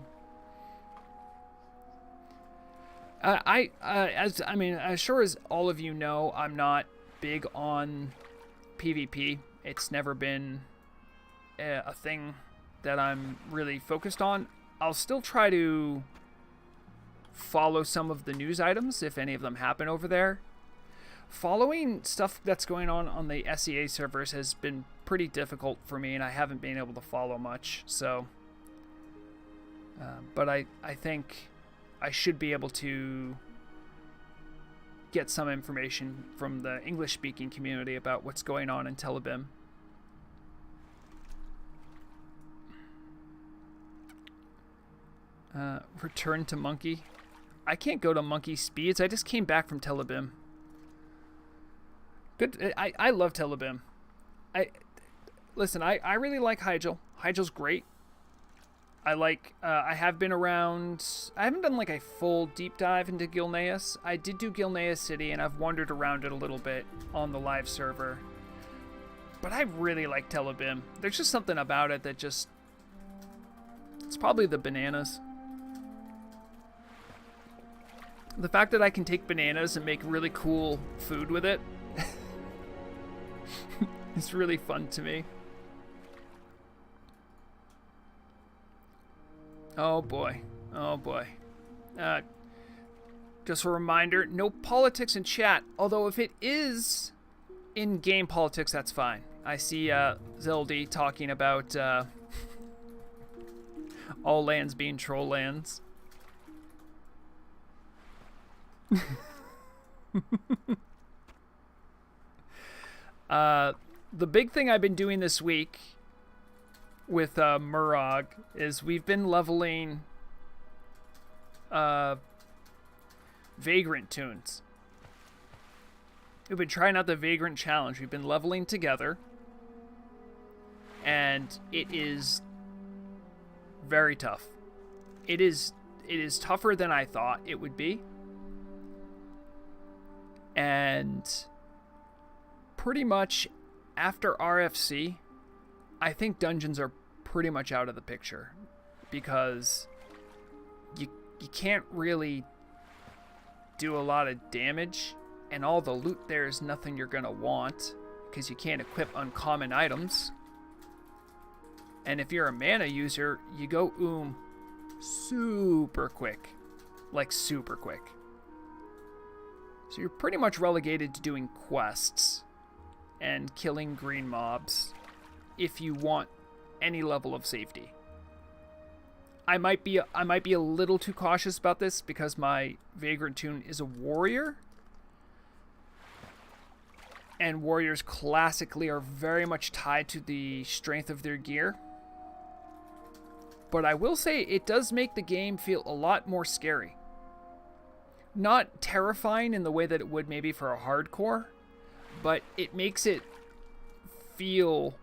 As sure as all of you know, I'm not big on PvP. It's never been a thing that I'm really focused on. I'll still try to follow some of the news items if any of them happen over there. Following stuff that's going on the SEA servers has been pretty difficult for me, and I haven't been able to follow much. So, but I think I should be able to get some information from the English-speaking community about what's going on in Telebim. Return to Monkey. I can't go to Monkey Speeds. I just came back from Telebim. Good. I love Telebim. Listen, I really like Hyjal. Hyjal's great. I have been around. I haven't done like a full deep dive into Gilneas. I did do Gilneas City, and I've wandered around it a little bit on the live server. But I really like Telebim. There's just something about it that just... It's probably the bananas. The fact that I can take bananas and make really cool food with it is really fun to me. Oh boy. Oh boy. Just a reminder, no politics in chat. Although if it is in-game politics, that's fine. I see Zildy talking about all lands being troll lands. The big thing I've been doing this week with Murag is we've been leveling Vagrant tunes. We've been trying out the Vagrant challenge. We've been leveling together, and it is very tough. It is tougher than I thought it would be. And pretty much after RFC, I think dungeons are pretty much out of the picture, because you can't really do a lot of damage, and all the loot there is nothing you're gonna want because you can't equip uncommon items. And if you're a mana user, you go super quick. Like super quick. So you're pretty much relegated to doing quests and killing green mobs if you want any level of safety. I might be a little too cautious about this because my Vagrant tune is a warrior. And warriors classically are very much tied to the strength of their gear. But I will say it does make the game feel a lot more scary. Not terrifying in the way that it would maybe for a hardcore, but it makes it feel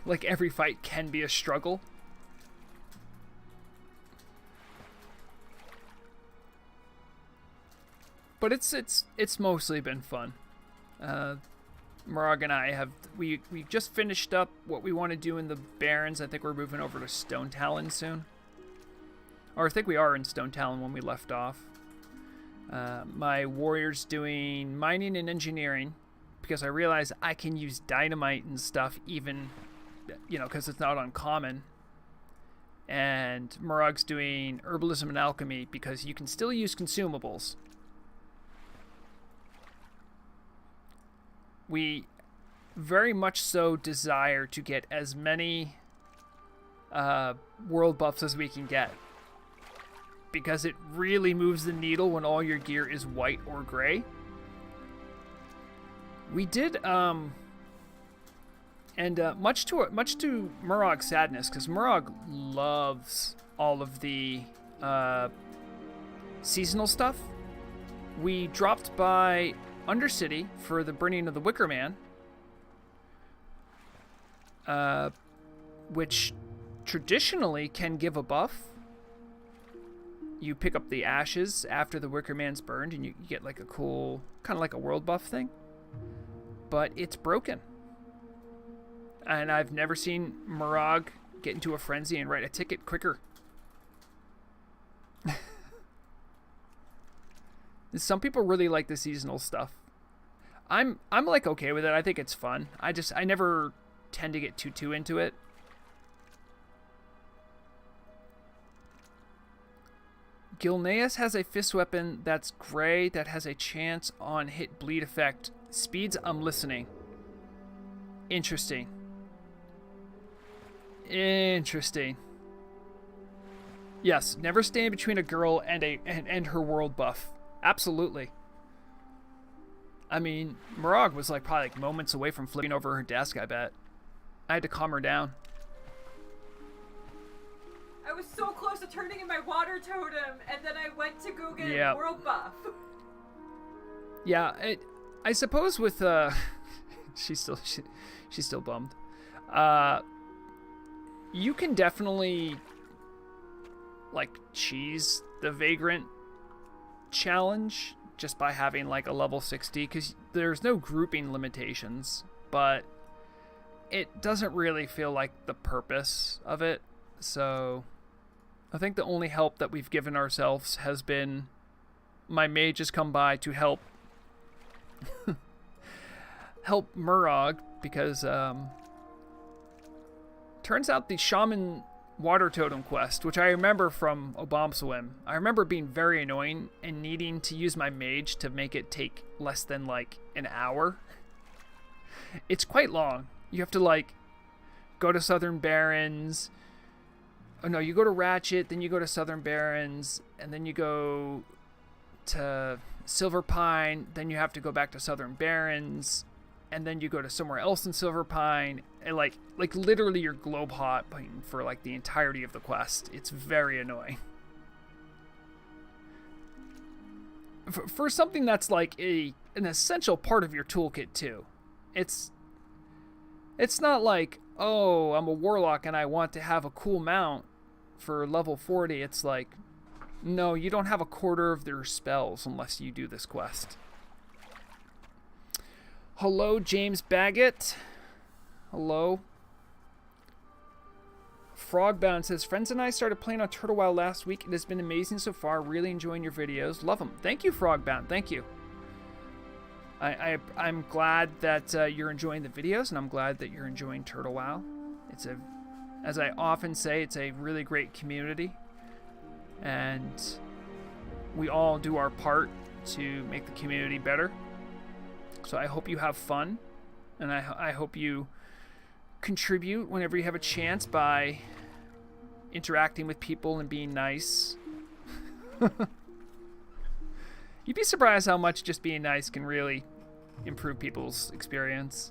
like every fight can be a struggle. But it's mostly been fun. Murag and I have we just finished up what we want to do in the Barrens. I think we're moving over to Stone Talon soon. Or I think we are in Stone Talon when we left off. My warrior's doing mining and engineering because I realize I can use dynamite and stuff even, because it's not uncommon. And Murag's doing herbalism and alchemy because you can still use consumables. We very much so desire to get as many world buffs as we can get, because it really moves the needle when all your gear is white or gray. We did, and much to Murag's sadness, because Murag loves all of the seasonal stuff. We dropped by Undercity for the burning of the Wicker Man, which traditionally can give a buff. You pick up the ashes after the Wicker Man's burned, and you get like a cool, kind of like a world buff thing. But it's broken. And I've never seen Murag get into a frenzy and write a ticket quicker. Some people really like the seasonal stuff. I'm like okay with it. I think it's fun. I never tend to get too into it. Gilneas has a fist weapon that's gray that has a chance on hit bleed effect. Speeds, I'm listening. Interesting. Yes, never stand between a girl and her world buff. Absolutely. I mean, Murag was probably moments away from flipping over her desk, I bet. I had to calm her down. I was so close to turning in my water totem, and then I went to go get a world buff. Yeah, I suppose with she's still bummed. You can definitely cheese the Vagrant challenge just by having a level 60, because there's no grouping limitations, but it doesn't really feel like the purpose of it. So I think the only help that we've given ourselves has been my mage has come by to help Murag, because turns out the shaman water totem quest, which I remember from Obama Swim. I remember being very annoying and needing to use my mage to make it take less than like an hour. It's quite long. You have to like go to Southern Barrens. Oh no, you go to Ratchet, then you go to Southern Barrens, and then you go to Silver Pine, then you have to go back to Southern Barrens, and then you go to somewhere else in Silver Pine, and like literally you're globe hopping for like the entirety of the quest. It's very annoying. For something that's like an essential part of your toolkit too. It's not like, oh, I'm a warlock and I want to have a cool mount for level 40. It's like, no, you don't have a quarter of their spells unless you do this quest. Hello, James Baggett. Hello. Frogbound says, friends and I started playing on Turtle Wow last week. It has been amazing so far. Really enjoying your videos. Love them. Thank you, Frogbound. Thank you. I'm glad that you're enjoying the videos, and I'm glad that you're enjoying Turtle Wow. As I often say, it's a really great community, and we all do our part to make the community better. So I hope you have fun, and I hope you contribute whenever you have a chance by interacting with people and being nice. You'd be surprised how much just being nice can really improve people's experience.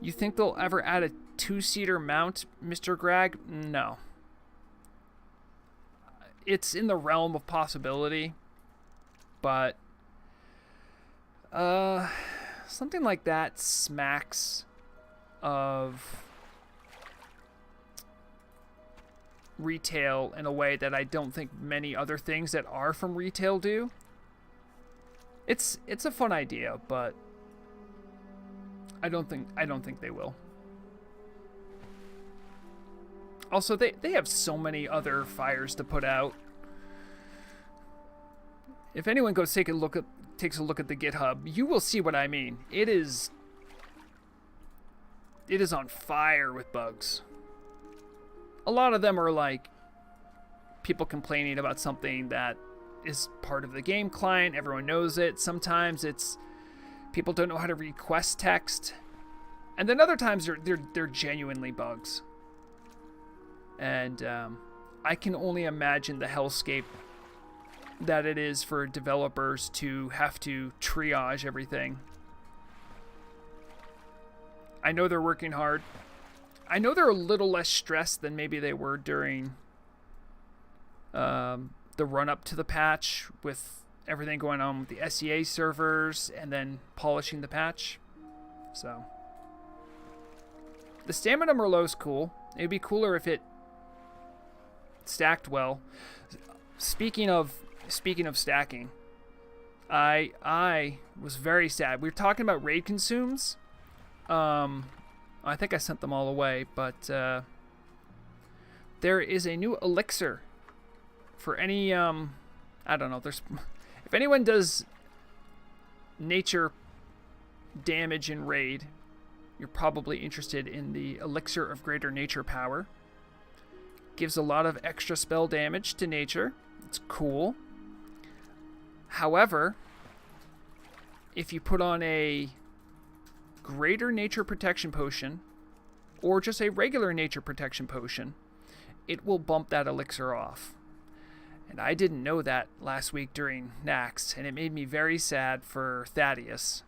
You think they'll ever add a 2-seater mount, Mr. Greg? No. It's in the realm of possibility, but something like that smacks of retail in a way that I don't think many other things that are from retail do. It's a fun idea, but I don't think they will. Also, they have so many other fires to put out. If anyone goes takes a look at the GitHub, you will see what I mean. It is on fire with bugs. A lot of them are like people complaining about something that is part of the game client. Everyone knows it. Sometimes it's people don't know how to request text, and then other times they're genuinely bugs. And I can only imagine the hellscape that it is for developers to have to triage everything. I know they're working hard. I know they're a little less stressed than maybe they were during the run-up to the patch, with everything going on with the SEA servers and then polishing the patch. So the stamina Merlot's cool. It'd be cooler if it stacked well. Speaking of stacking, I was very sad. We were talking about raid consumes. I think I sent them all away, but there is a new elixir for any I don't know, if anyone does nature damage in raid, you're probably interested in the elixir of greater nature power. Gives a lot of extra spell damage to nature. It's cool. However, if you put on a greater nature protection potion or just a regular nature protection potion, it will bump that elixir off. And I didn't know that last week during Nax, and it made me very sad for Thaddeus.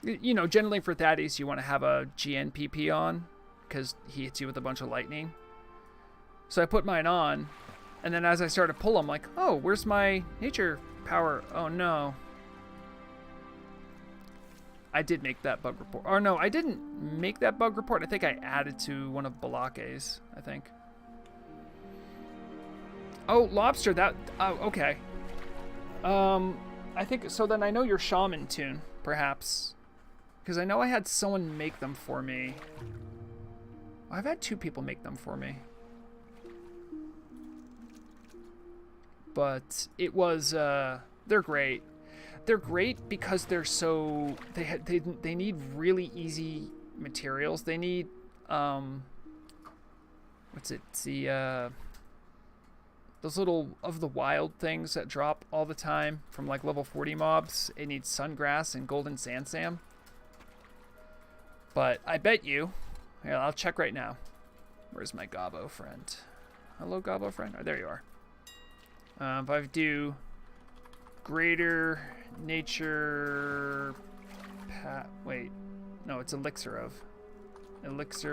You know, generally for Thaddeus, you want to have a GNPP on because he hits you with a bunch of lightning. So I put mine on, and then as I started to pull, I'm like, oh, where's my nature power? Oh, no. I did make that bug report. Or no, I didn't make that bug report. I think I added to one of Balake's, I think. Oh, lobster, that... Oh, okay. I think... So then I know your shaman tune, perhaps. Because I know I had someone make them for me. I've had 2 people make them for me. But it was... they're great. They're great because they're so... They need really easy materials. They need... what's it? It's the those little of the wild things that drop all the time from like level 40 mobs. It needs sungrass and golden sand Sam. But I bet you, yeah, I'll check right now. Where's my Gobbo friend? Hello, Gobbo friend. Oh, there you are. If I do greater nature, wait, no, it's elixir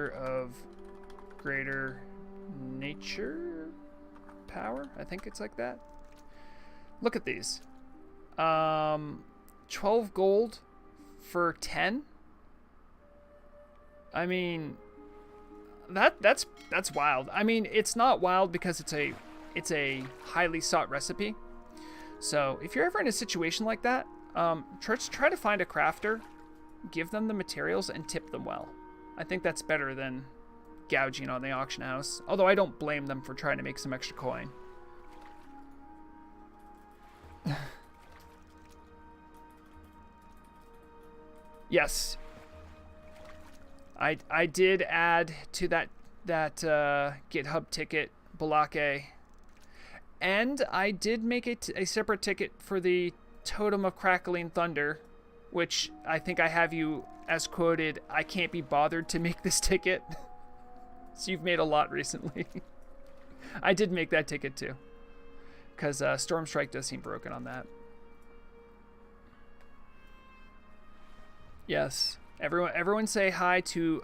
of greater nature power. I think it's like that. Look at these. 12 gold for 10. I mean, that's wild. I mean, it's not wild because it's a highly sought recipe. So if you're ever in a situation like that, try to find a crafter, give them the materials, and tip them well. I think that's better than gouging on the auction house. Although I don't blame them for trying to make some extra coin. Yes. I did add to that GitHub ticket Balake, and I did make it a separate ticket for the Totem of Crackling Thunder, which I think I have you as quoted, I can't be bothered to make this ticket. So you've made a lot recently. I did make that ticket too, because Storm Strike does seem broken on that. Yes. Everyone say hi to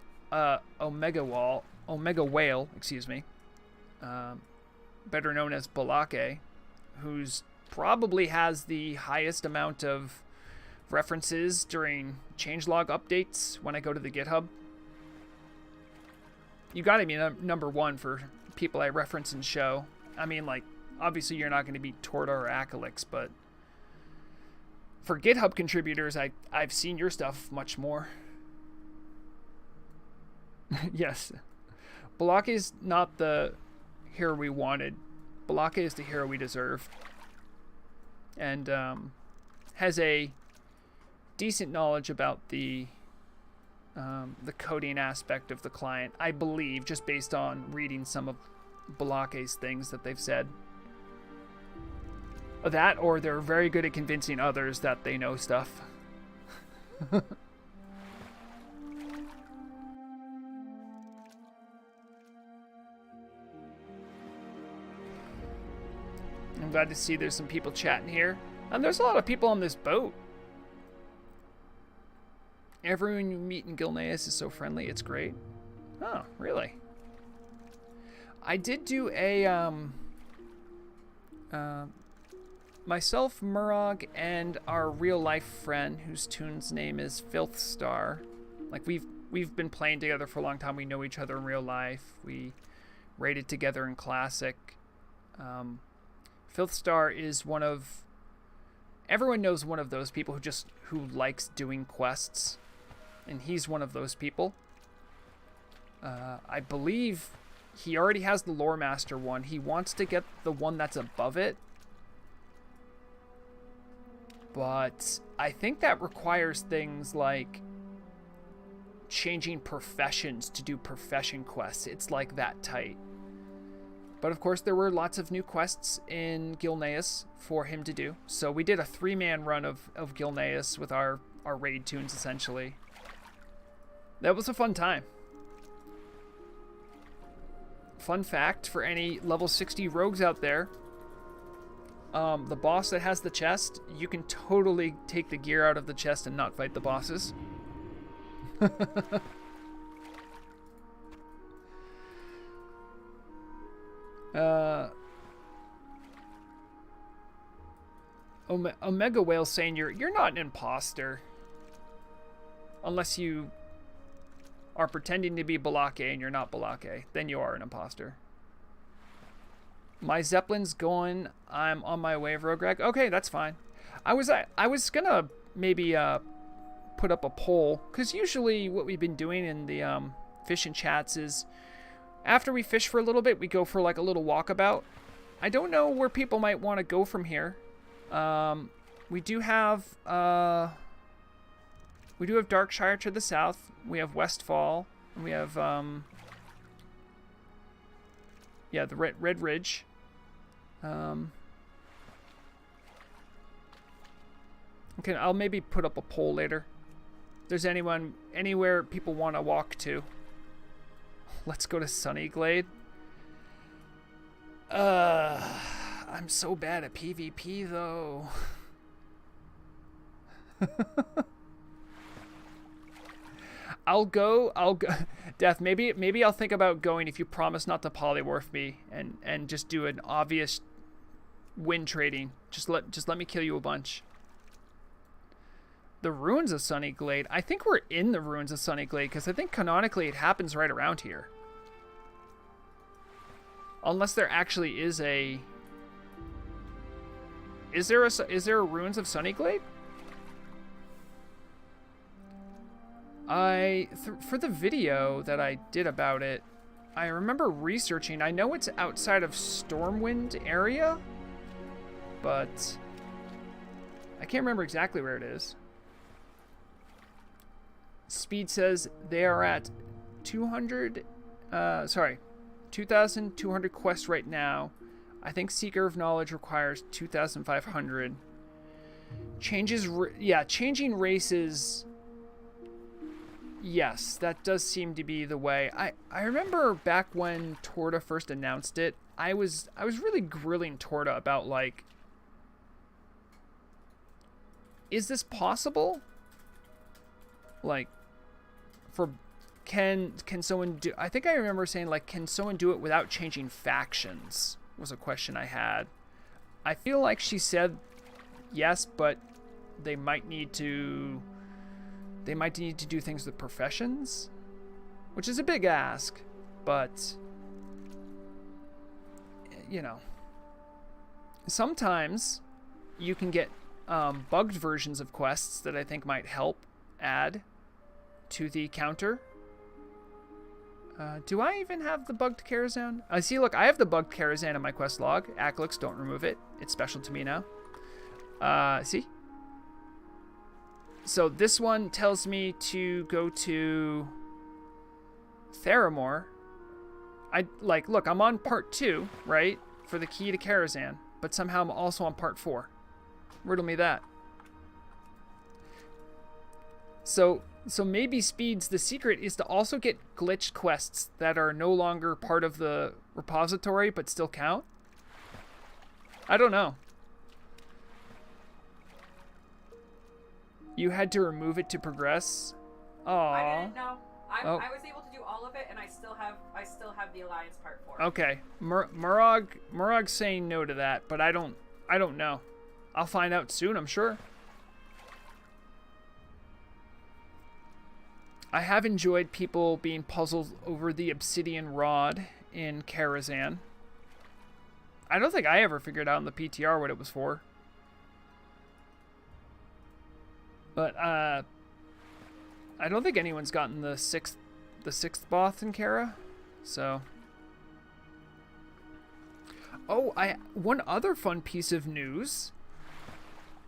Omega Whale, excuse me, better known as Balake, who's probably has the highest amount of references during changelog updates when I go to the GitHub. You gotta be number one for people I reference and show. I mean, like, obviously you're not going to be Torta or Acalix, but for GitHub contributors, I've seen your stuff much more. Yes. Balake is not the hero we wanted. Balake is the hero we deserve. And has a decent knowledge about the coding aspect of the client, I believe, just based on reading some of Balake's things that they've said. That, or they're very good at convincing others that they know stuff. I'm glad to see there's some people chatting here. And there's a lot of people on this boat. Everyone you meet in Gilneas is so friendly, it's great. Oh, really? I did do a, myself, Murog, and our real-life friend, whose tune's name is Filthstar. Like, we've been playing together for a long time. We know each other in real life. We raided together in Classic. Filthstar is one of... Everyone knows one of those people who likes doing quests. And he's one of those people. I believe he already has the Lore Master one. He wants to get the one that's above it. But I think that requires things like changing professions to do profession quests. It's like that tight. But of course, there were lots of new quests in Gilneas for him to do. So we did a 3-man run of Gilneas with our raid tunes, essentially. That was a fun time. Fun fact for any level 60 rogues out there. The boss that has the chest, you can totally take the gear out of the chest and not fight the bosses. Omega Whale saying you're not an imposter. Unless you are pretending to be Balake and you're not Balake. Then you are an imposter. My Zeppelin's going. I'm on my way, Rogreg. Okay, that's fine. I was gonna maybe put up a poll, because usually what we've been doing in the fishing chats is after we fish for a little bit, we go for like a little walkabout. I don't know where people might want to go from here. We do have Darkshire to the south. We have Westfall. And we have Yeah, the Red Ridge. Okay, I'll maybe put up a poll later. If there's anywhere people want to walk to. Let's go to Sunnyglade. I'm so bad at PvP though. I'll go. Death, maybe I'll think about going if you promise not to polymorph me and just do an obvious win trading. Just let me kill you a bunch. The Ruins of Sunnyglade. I think we're in the Ruins of Sunnyglade because I think canonically it happens right around here. Unless there actually is a... Is there a Ruins of Sunnyglade? For the video that I did about it, I remember researching. I know it's outside of Stormwind area, but I can't remember exactly where it is. Speed says they are at 2,200 quests right now. I think Seeker of Knowledge requires 2,500. Changing races. Yes, that does seem to be the way. I remember back when Torta first announced it, I was really grilling Torta about, like, is this possible? Like, can someone do... I think I remember saying, like, can someone do it without changing factions? Was a question I had. I feel like she said yes, but they might need to do things with professions, which is a big ask, but you know, sometimes you can get bugged versions of quests that I think might help add to the counter. Do I even have the bugged Karazhan? I see, look, I have the bugged Karazhan in my quest log. Aclix, don't remove it. It's special to me now. See? So this one tells me to go to Theramore. Look, I'm on part 2, right? For the key to Karazhan. But somehow I'm also on part 4. Riddle me that. So maybe Speeds, the secret is to also get glitched quests that are no longer part of the repository but still count. I don't know. You had to remove it to progress. Aww. I didn't know. I was able to do all of it, and I still have the Alliance Part 4. Okay, Murog's saying no to that, but I don't know. I'll find out soon, I'm sure. I have enjoyed people being puzzled over the obsidian rod in Karazhan. I don't think I ever figured out in the PTR what it was for. But I don't think anyone's gotten the sixth boss in Kara. So one other fun piece of news.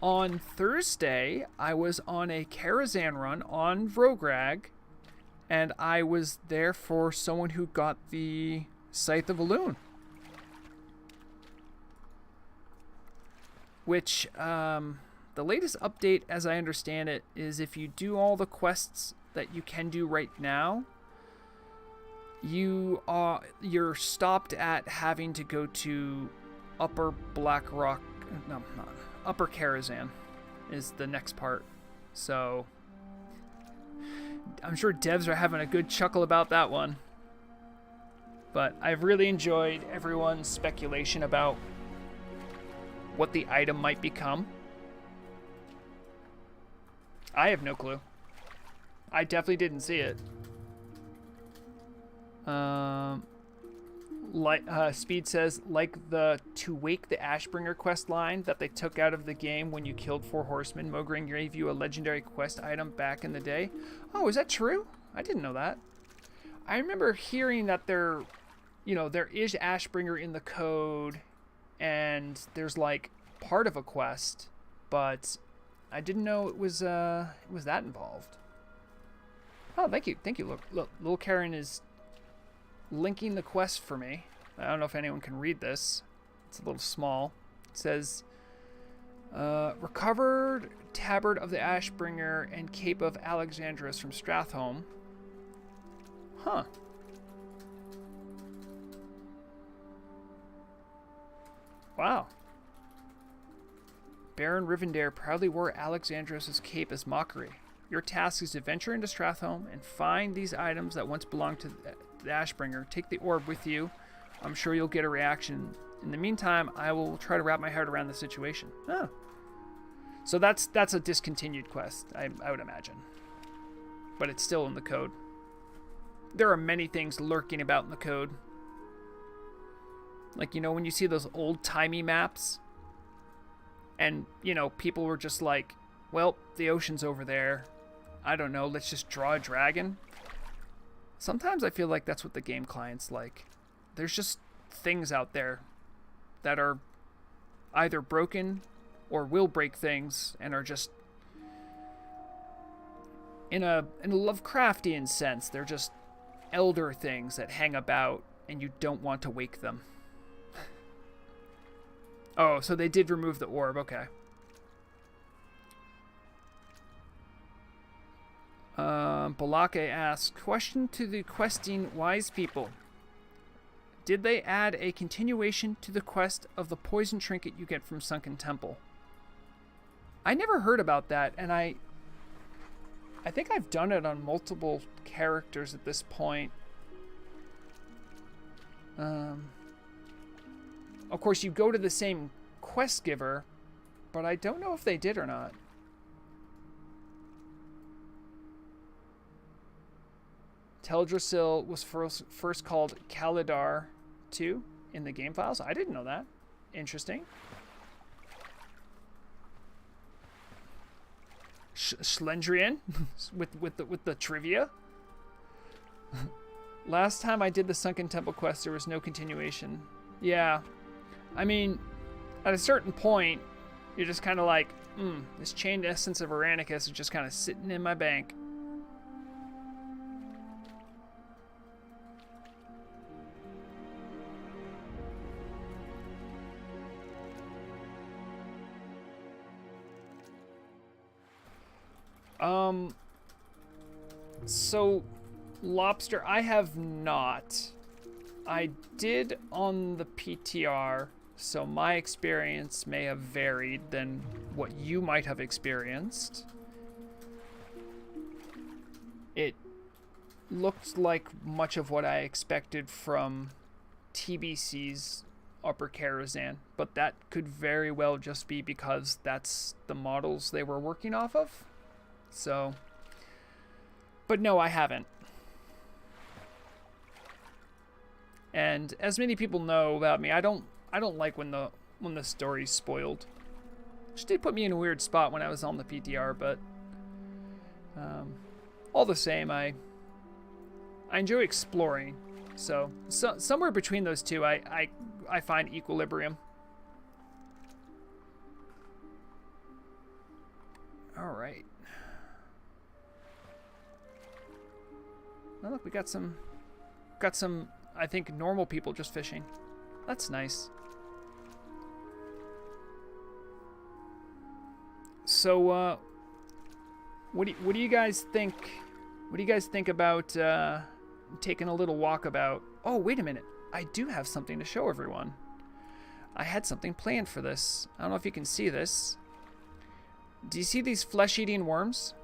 On Thursday, I was on a Karazhan run on Vrograg, and I was there for someone who got the Scythe of Elune. Which, the latest update, as I understand it, is if you do all the quests that you can do right now, you're stopped at having to go to Upper Blackrock. No, not Upper Karazhan is the next part. So I'm sure devs are having a good chuckle about that one. But I've really enjoyed everyone's speculation about what the item might become. I have no clue. I definitely didn't see it. Speed says, like the To Wake the Ashbringer quest line that they took out of the game when you killed 4 horsemen, Mogring gave you a legendary quest item back in the day. Oh, is that true? I didn't know that. I remember hearing that there is Ashbringer in the code, and there's like part of a quest, but I didn't know it was that involved. Oh, thank you. Look, Lil Karen is linking the quest for me. I don't know if anyone can read this. It's a little small. It says, recovered tabard of the Ashbringer and cape of Alexandrus from Strathholm. Huh. Wow. Baron Rivendare proudly wore Alexandrus' cape as mockery. Your task is to venture into Strathholm and find these items that once belonged to the Ashbringer. Take the orb with you. I'm sure you'll get a reaction. In the meantime, I will try to wrap my head around the situation. Oh. So that's a discontinued quest, I would imagine. But it's still in the code. There are many things lurking about in the code. Like, you know, when you see those old-timey maps, and, you know, people were just like, well, the ocean's over there. I don't know, let's just draw a dragon. Sometimes I feel like that's what the game client's like. There's just things out there that are either broken or will break things and are just, in a Lovecraftian sense, they're just elder things that hang about and you don't want to wake them. Oh, so they did remove the orb, okay. Balake asks, question to the questing wise people. Did they add a continuation to the quest of the poison trinket you get from Sunken Temple? I never heard about that, and I think I've done it on multiple characters at this point. Of course, you go to the same quest giver, but I don't know if they did or not. Teldrassil was first called Kalidar 2 in the game files. I didn't know that. Interesting. Schlendrian with the trivia. Last time I did the Sunken Temple quest, there was no continuation. Yeah, I mean, at a certain point, you're just kind of like, this chained essence of Aranicus is just kind of sitting in my bank. So, Lobster, I have not. I did on the PTR, so my experience may have varied than what you might have experienced. It looked like much of what I expected from TBC's Upper Karazhan, but that could very well just be because that's the models they were working off of. So, but no, I haven't. And as many people know about me, I don't like when the story's spoiled. Which did put me in a weird spot when I was on the PTR, but all the same, I enjoy exploring. So somewhere between those two, I find equilibrium. All right. Oh, look, we got some, I think, normal people just fishing. That's nice. So, what do you guys think? What do you guys think about taking a little walkabout? Oh, wait a minute. I do have something to show everyone. I had something planned for this. I don't know if you can see this. Do you see these flesh-eating worms?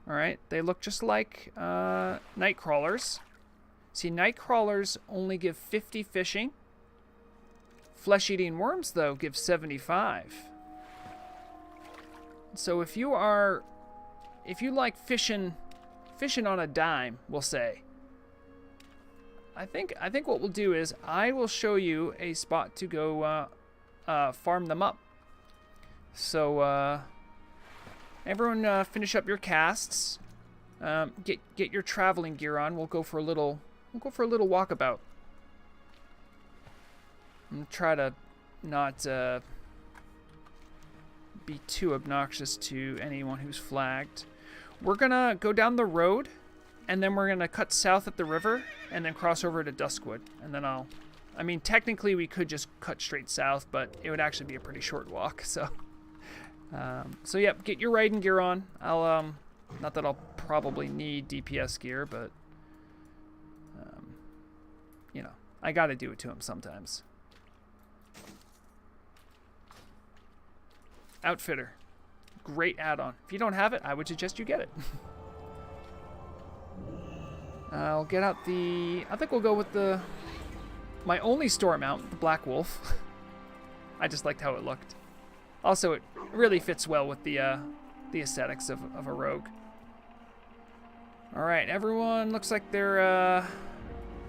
Alright, they look just like night crawlers. See, night crawlers only give 50 fishing. Flesh-eating worms, though, give 75. So if you like fishing on a dime, we'll say, I think what we'll do is I will show you a spot to go farm them up. So everyone, finish up your casts. Get your traveling gear on. We'll go for a little walkabout. And try to not be too obnoxious to anyone who's flagged. We're gonna go down the road and then we're going to cut south at the river and then cross over to Duskwood. And then I mean, technically we could just cut straight south, but it would actually be a pretty short walk. So, yep, get your riding gear on. Not that I'll probably need DPS gear, but, you know, I got to do it to him sometimes. Outfitter. Great add-on. If you don't have it, I would suggest you get it. I'll get out I think we'll go with my only store mount, the Black Wolf. I just liked how it looked. Also, it really fits well with the aesthetics of a rogue. Alright, everyone looks like they're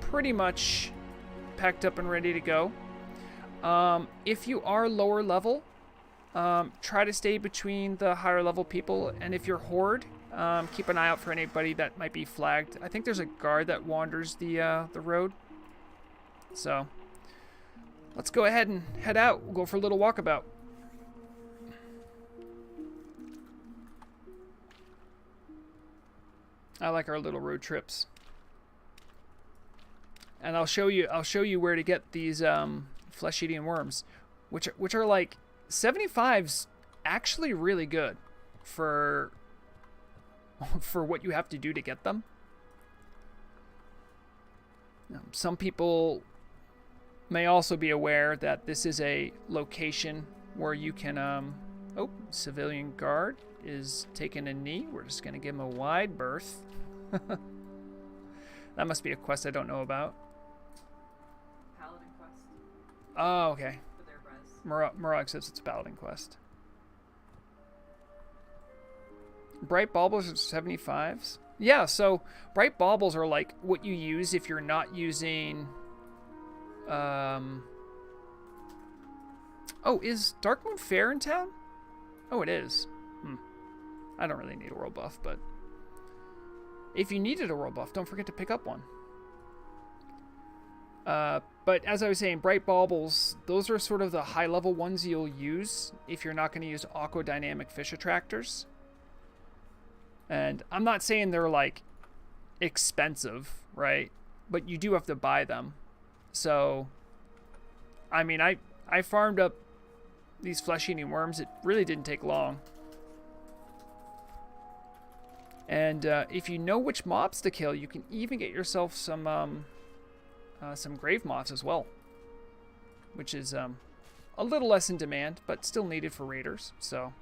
pretty much packed up and ready to go. If you are lower level, try to stay between the higher level people, and if you're Horde, keep an eye out for anybody that might be flagged. I think there's a guard that wanders the road. So, let's go ahead and head out. We'll go for a little walkabout. I like our little road trips. And I'll show you where to get these flesh-eating worms, which are like 75's actually really good for what you have to do to get them. Some people may also be aware that this is a location where you can oh, civilian guard is taking a knee. We're just going to give him a wide berth. That must be a quest I don't know about. Paladin quest. Oh, okay. For their res. Murag says it's a paladin quest. Bright baubles are 75s. Yeah, so bright baubles are like what you use if you're not using... Oh, is Darkmoon Fair in town? Oh, it is. I don't really need a world buff, but if you needed a world buff, don't forget to pick up one. But as I was saying, bright baubles, those are sort of the high-level ones you'll use if you're not going to use aquadynamic fish attractors. And I'm not saying they're, like, expensive, right? But you do have to buy them. So, I mean, I farmed up these flesh-eating worms. It really didn't take long. And if you know which mobs to kill, you can even get yourself some grave moths as well, which is a little less in demand, but still needed for raiders. So,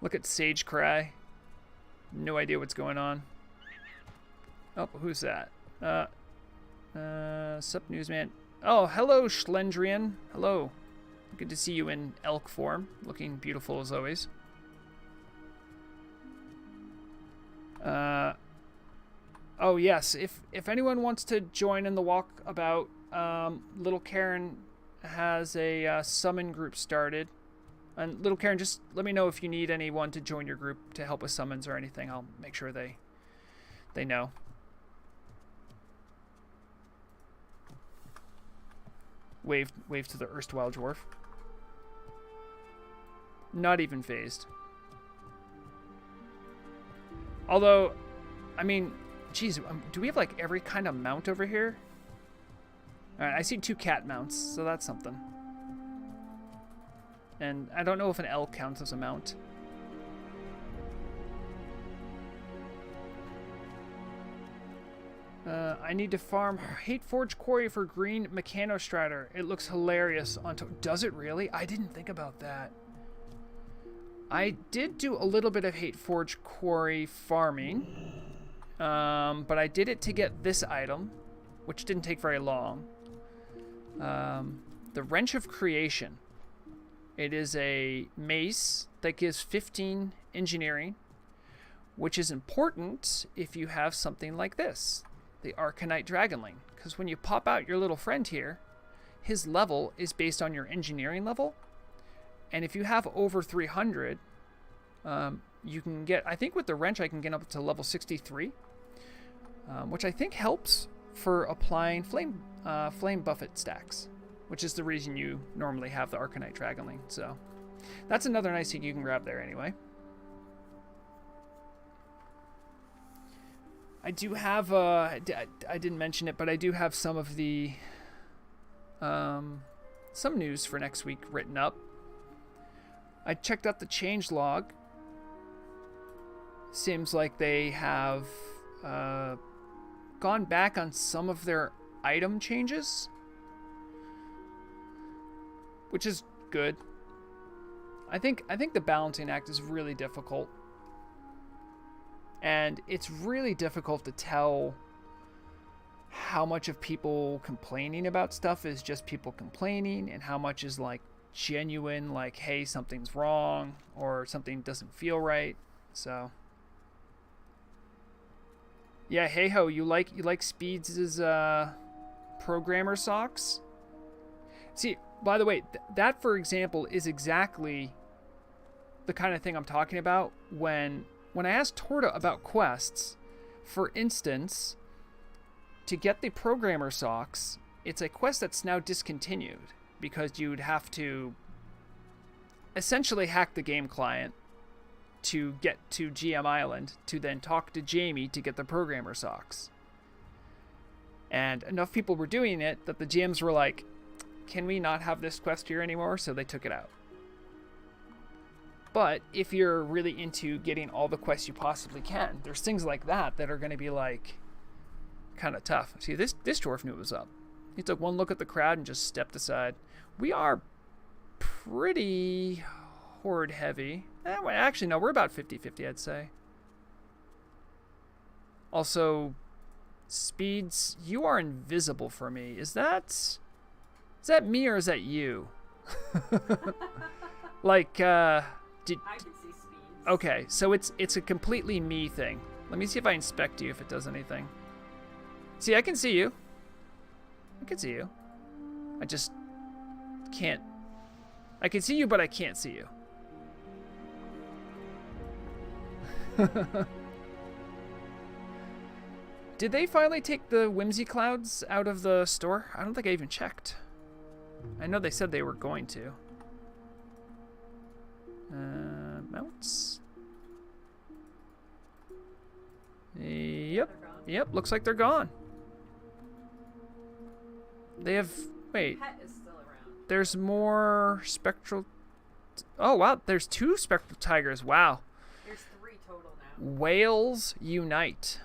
look at Sage Cry. No idea what's going on. Oh, who's that? Sup, newsman? Oh, hello, Schlendrian. Hello. Good to see you in elk form, looking beautiful as always. Oh yes, if anyone wants to join in the walkabout, Little Karen has a summon group started. And Little Karen, just let me know if you need anyone to join your group to help with summons or anything. I'll make sure they know. Wave to the erstwhile dwarf. Not even phased. Although, I mean, geez, do we have like every kind of mount over here? Alright, I see 2 cat mounts, so that's something. And I don't know if an elk counts as a mount. I need to farm Hateforge Quarry for green Mechanostrider. It looks hilarious on does it really? I didn't think about that. I did do a little bit of Hateforge Quarry farming, but I did it to get this item, which didn't take very long. The Wrench of Creation. It is a mace that gives 15 engineering, which is important if you have something like this, the Arcanite Dragonling. Because when you pop out your little friend here, his level is based on your engineering level. And if you have over 300, you can get, I think with the wrench I can get up to level 63, which I think helps for applying flame buffet stacks, which is the reason you normally have the Arcanite Dragonling. So That's another nice thing you can grab there anyway. I do have, I didn't mention it, but I do have some of the, some news for next week written up. I checked out the change log. Seems like they have gone back on some of their item changes, which is good. I think the balancing act is really difficult. And it's really difficult to tell how much of people complaining about stuff is just people complaining and how much is like genuine, like, hey, something's wrong or something doesn't feel right. So yeah, hey ho, you like Speeds' programmer socks? See, by the way, that for example is exactly the kind of thing I'm talking about when I asked Torta about quests. For instance, to get the programmer socks, it's a quest that's now discontinued because you'd have to essentially hack the game client to get to GM Island to then talk to Jamie to get the programmer socks. And enough people were doing it that the GMs were like, can we not have this quest here anymore? So they took it out. But if you're really into getting all the quests you possibly can, there's things like that that are going to be like kind of tough. See, this dwarf knew it was up. He took one look at the crowd and just stepped aside. We are pretty horde heavy. Well, actually, no, we're about 50-50, I'd say. Also, Speeds, you are invisible for me. Is that me or is that you? Like, I can see Speeds. Okay, so it's a completely me thing. Let me see if I inspect you, if it does anything. See, I can see you. I can see you. I just can't. I can see you, but I can't see you. Did they finally take the Whimsy Clouds out of the store? I don't think I even checked. I know they said they were going to. Mounts. Yep. Yep, looks like they're gone. They have... Wait. Pet is still around. There's more spectral... Oh, wow. There's 2 spectral tigers. Wow. There's 3 total now. Whales unite.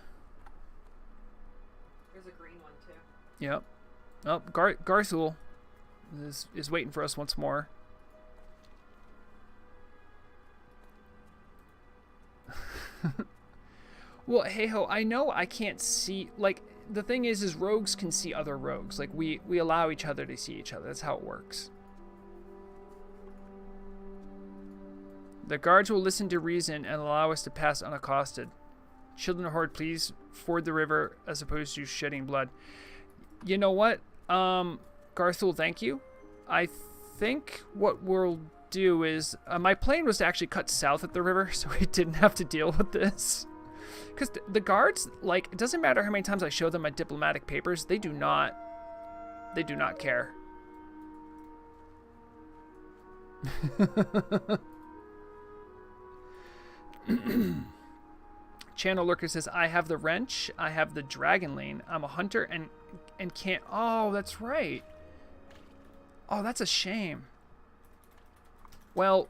There's a green one, too. Yep. Oh, Garthul is waiting for us once more. Well, hey ho, I know I can't see, like, the thing is rogues can see other rogues. Like, we allow each other to see each other. That's how it works. The guards will listen to reason and allow us to pass unaccosted. Children of Horde, please ford the river as opposed to shedding blood. You know what? Garthul, thank you. I think what we'll do is... my plan was to actually cut south at the river so we didn't have to deal with this. Because the guards, like, it doesn't matter how many times I show them my diplomatic papers, they do not care. Channel Lurker says, I have the wrench, I have the dragon lane, I'm a hunter and can't... Oh, that's right. Oh, that's a shame. Well,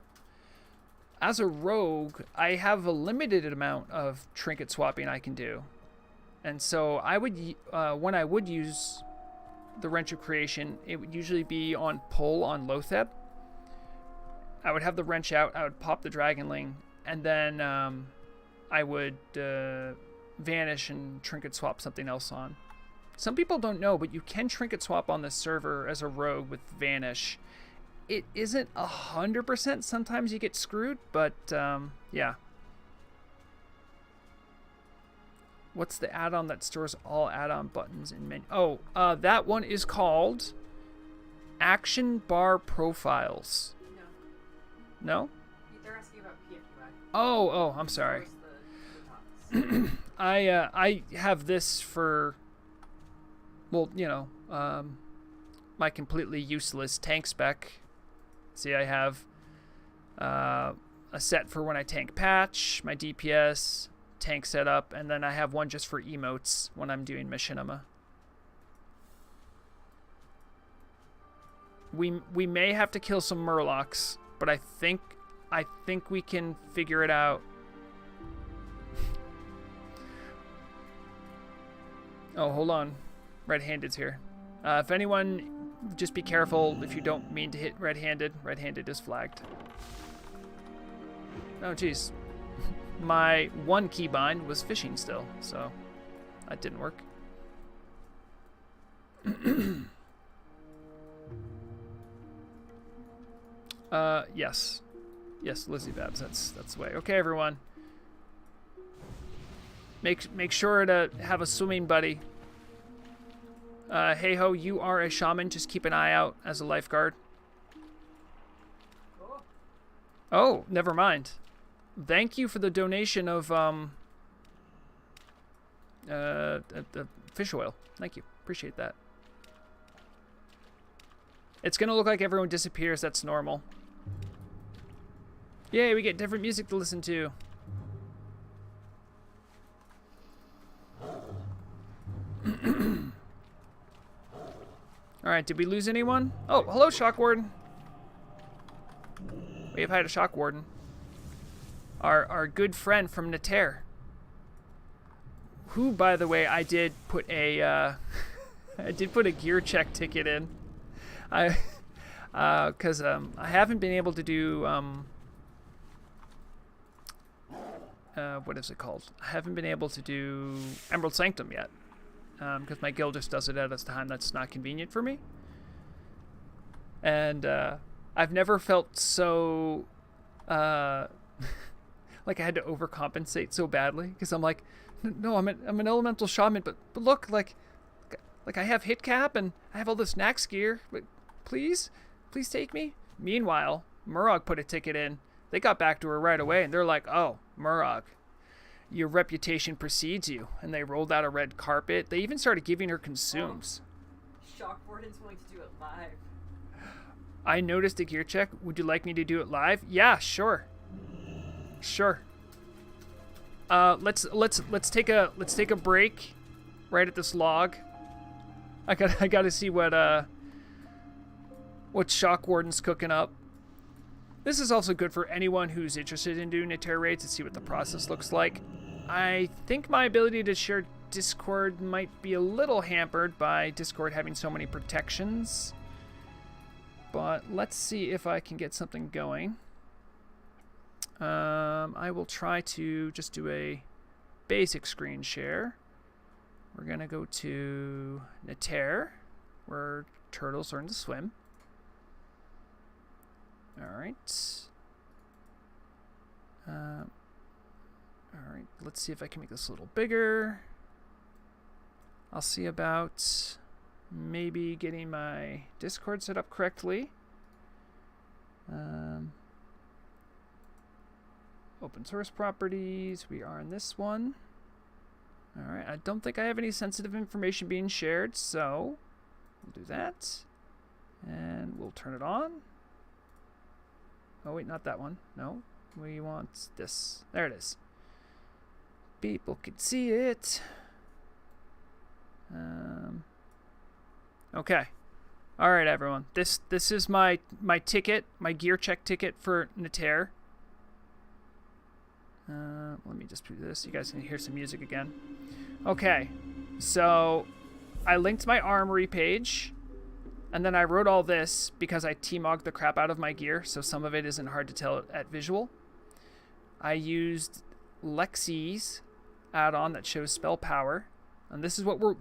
as a rogue, I have a limited amount of trinket swapping I can do. And so I would, when I would use the Wrench of Creation, it would usually be on pull on Lotheb. I would have the wrench out, I would pop the Dragonling, and then I would vanish and trinket swap something else on. Some people don't know, but you can trinket swap on this server as a rogue with vanish. It isn't 100%. Sometimes you get screwed, but yeah. What's the add-on that stores all add-on buttons in menu? Oh, that one is called Action Bar Profiles. No? No? They're asking about PFUI. Oh, I'm sorry. I have this for, well, you know, my completely useless tank spec. See, I have a set for when I tank patch, my DPS, tank setup, and then I have one just for emotes when I'm doing Machinima. We may have to kill some Murlocs, but I think we can figure it out. Oh, hold on. Red-handed's here. If anyone, just be careful if you don't mean to hit red-handed. Red-handed is flagged. Oh, jeez. My one keybind was fishing still, so that didn't work. Yes. Yes, Lizzie Babs, that's the way. Okay, everyone. Make sure to have a swimming buddy. Hey ho, you are a shaman. Just keep an eye out as a lifeguard. Oh, never mind. Thank you for the donation of the fish oil. Thank you. Appreciate that. It's gonna look like everyone disappears. That's normal. Yay, we get different music to listen to. Alright, did we lose anyone? Oh, hello, Shock Warden. We have had a Shock Warden. Our good friend from Nater. Who, by the way, I did put a I did put a gear check ticket in. Because I haven't been able to do what is it called? I haven't been able to do Emerald Sanctum yet. Because my guild just does it at a time that's not convenient for me. And I've never felt so like I had to overcompensate so badly, because I'm like, no, I'm an elemental shaman, but look, like I have hit cap and I have all this Nax gear, but please take me. Meanwhile, Murog put a ticket in. They got back to her right away, and they're like, oh, Murog, your reputation precedes you. And they rolled out a red carpet. They even started giving her consumes. Shock Warden's willing to do it live. I noticed a gear check. Would you like me to do it live? Yeah, sure. Sure. Let's take a break right at this log. I gotta see what Shock Warden's cooking up. This is also good for anyone who's interested in doing Nater raids to see what the process looks like. I think my ability to share Discord might be a little hampered by Discord having so many protections. But let's see if I can get something going. I will try to just do a basic screen share. We're going to go to Nater, where turtles learn to swim. Alright. Alright, let's see if I can make this a little bigger. I'll see about maybe getting my Discord set up correctly. Open source properties, we are in this one. Alright, I don't think I have any sensitive information being shared, so we'll do that. And we'll turn it on. Oh wait, not that one. No, we want this. There it is. People can see it. Okay. All right, everyone. This is my ticket, my gear check ticket for Nater. Let me just do this. You guys can hear some music again. Okay. So I linked my armory page. And then I wrote all this because I T-mogged the crap out of my gear, so some of it isn't hard to tell at visual. I used Lexi's add-on that shows spell power, and this is what we're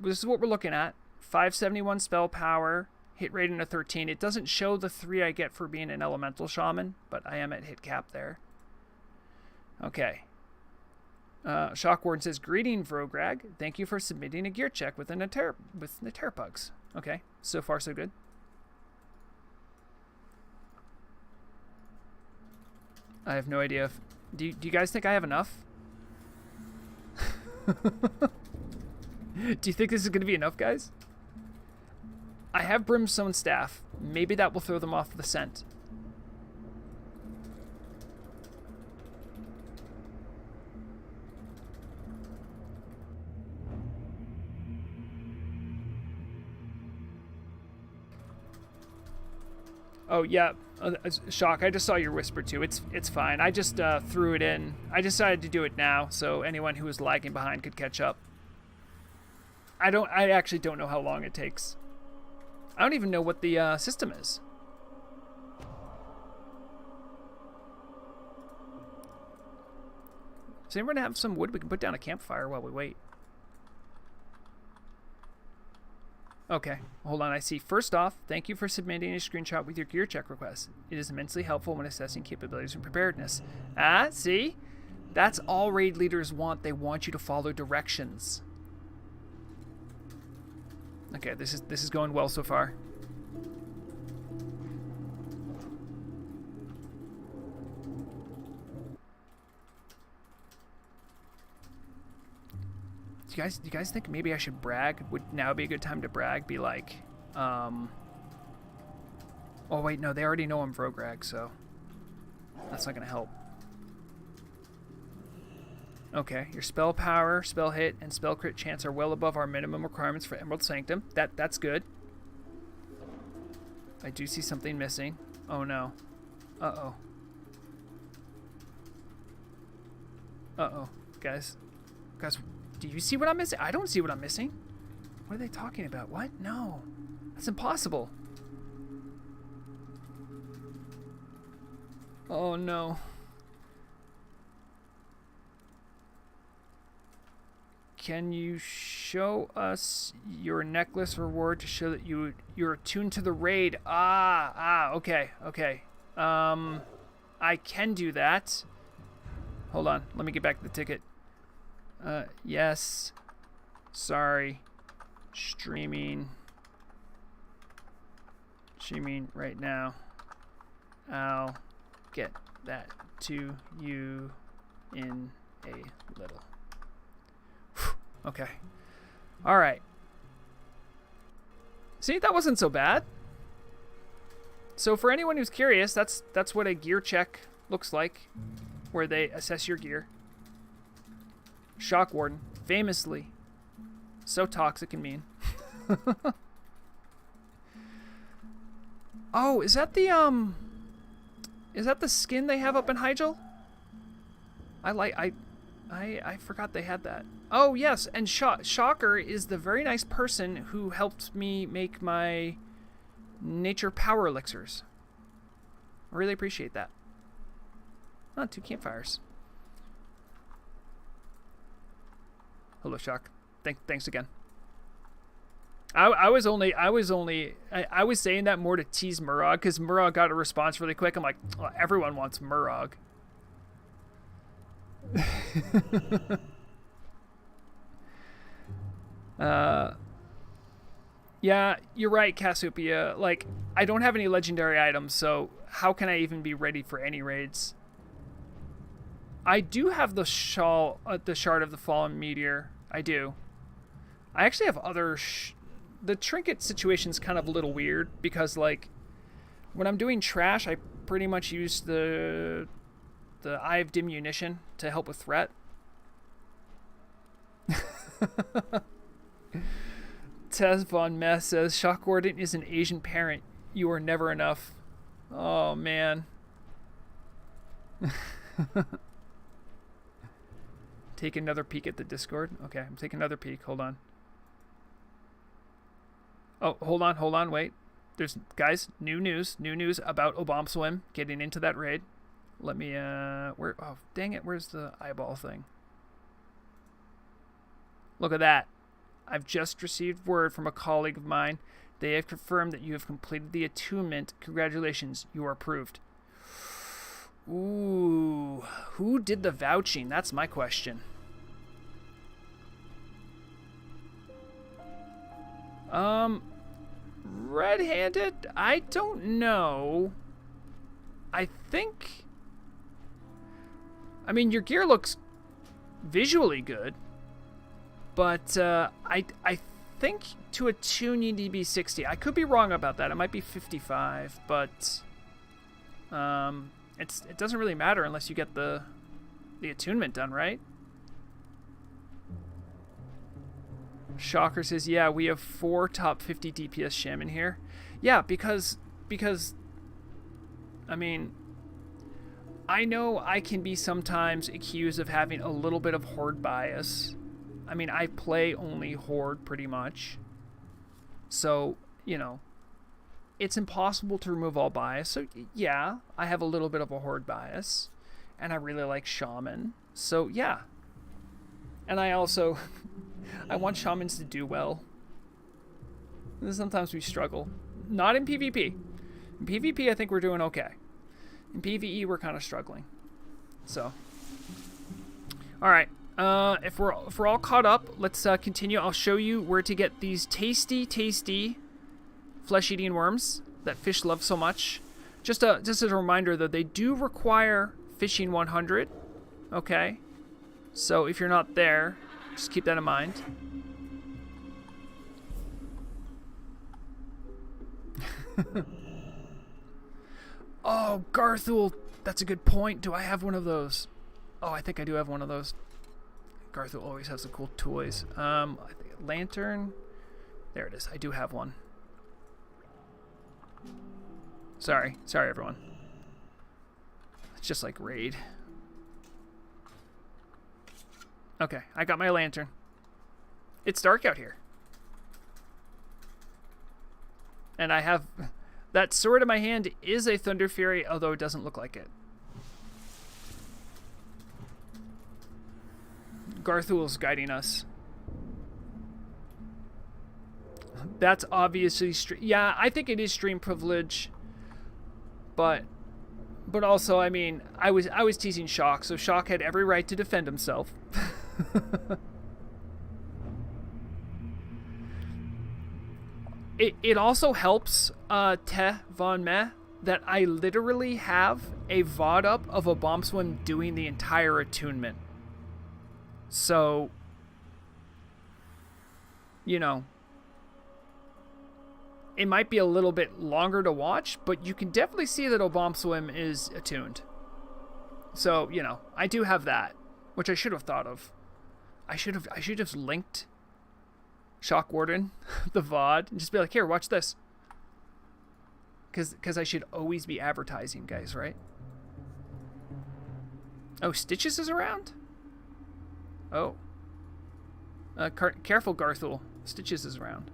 looking at. 571 spell power, hit rating of 13. It doesn't show the 3 I get for being an elemental shaman, but I am at hit cap there. Okay. Shock Warden says, "Greeting, Vrograg. Thank you for submitting a gear check with Nater pugs." Okay, so far so good. I have no idea if... Do you guys think I have enough? Do you think this is going to be enough, guys? I have Brimstone Staff. Maybe that will throw them off the scent. Oh, yeah. Shock, I just saw your whisper too. It's fine. I just threw it in. I decided to do it now so anyone who was lagging behind could catch up. I actually don't know how long it takes. I don't even know what the system is. Does anyone have some wood we can put down a campfire while we wait? Okay, hold on. I see. First off, thank you for submitting a screenshot with your gear check request. It is immensely helpful when assessing capabilities and preparedness. Ah, see? That's all raid leaders want. They want you to follow directions. Okay, this is going well so far. Do you guys think maybe I should brag? Would now be a good time to brag? Be like, oh wait, no, they already know I'm Vrograg, so that's not gonna help. Okay, your spell power, spell hit, and spell crit chance are well above our minimum requirements for Emerald Sanctum. That's good. I do see something missing. Oh no. Uh-oh. Uh-oh. Guys, do you see what I'm missing? I don't see what I'm missing. What are they talking about? What? No. That's impossible. Oh no. Can you show us your necklace reward to show that you're attuned to the raid? Okay. I can do that. Hold on, let me get back to the ticket. Yes. Sorry. Streaming right now. I'll get that to you in a little. Okay. All right. See, that wasn't so bad. So for anyone who's curious, that's what a gear check looks like, where they assess your gear. Shock Warden, famously so toxic and mean. Oh, is that the skin they have up in Hyjal? I forgot they had that. Oh yes, and Shocker is the very nice person who helped me make my nature power elixirs. I really appreciate that. Oh, 2 campfires. Hello, Shock. Thanks again. I was saying that more to tease Murog, because Murog got a response really quick. I'm like, oh, everyone wants Murog. Yeah, you're right, Cassiopeia. Like, I don't have any legendary items, so how can I even be ready for any raids? I do have the Shard of the Fallen Meteor. I do. I actually have other... the trinket situation's kind of a little weird, because, like, when I'm doing trash, I pretty much use the Eye of Diminution to help with threat. Tess Von Mess says, Shock Warden is an Asian parent. You are never enough. Oh, man. Take another peek at the Discord. Okay, I'm taking another peek. Hold on. Oh, hold on, wait. There's, guys, new news about Obamswim getting into that raid. Let me, oh, dang it, where's the eyeball thing? Look at that. I've just received word from a colleague of mine. They have confirmed that you have completed the attunement. Congratulations, you are approved. Ooh, who did the vouching? That's my question. Red-handed? I don't know. I think... I mean, your gear looks visually good, but I think to attune you need to be 60. I could be wrong about that. It might be 55, but it doesn't really matter unless you get the attunement done, right? Shocker says, yeah, we have 4 top 50 DPS shaman here. Yeah, because I mean, I know I can be sometimes accused of having a little bit of horde bias. I mean, I play only horde pretty much. So, you know, it's impossible to remove all bias. So, yeah, I have a little bit of a horde bias. And I really like shaman. So, yeah. And I also, I want shamans to do well. And sometimes we struggle. Not in PvP. In PvP, I think we're doing okay. In PvE, we're kind of struggling. So, all right. If we're all caught up, let's continue. I'll show you where to get these tasty flesh-eating worms that fish love so much. Just as a reminder, though, they do require fishing 100. Okay. So if you're not there, just keep that in mind. Oh, Garthul. That's a good point. Do I have one of those? Oh, I think I do have one of those. Garthul always has the cool toys. I think lantern. There it is. I do have one. Sorry, everyone. It's just like raid. Okay, I got my lantern. It's dark out here. And I have... That sword in my hand is a Thunder Fury, although it doesn't look like it. Garthul's guiding us. That's obviously... Yeah, I think it is stream privilege. But also, I mean, I was teasing Shock, so Shock had every right to defend himself. It also helps Te Von Meh that I literally have a VOD up of a bomb swim doing the entire attunement. So, you know, it might be a little bit longer to watch, but you can definitely see that Obomb Swim is attuned. So, you know, I do have that, which I should have thought of. I should have linked Shock Warden, the VOD, and just be like, here, watch this. Because I should always be advertising, guys, right? Oh, Stitches is around? Oh. Careful, Garthul. Stitches is around.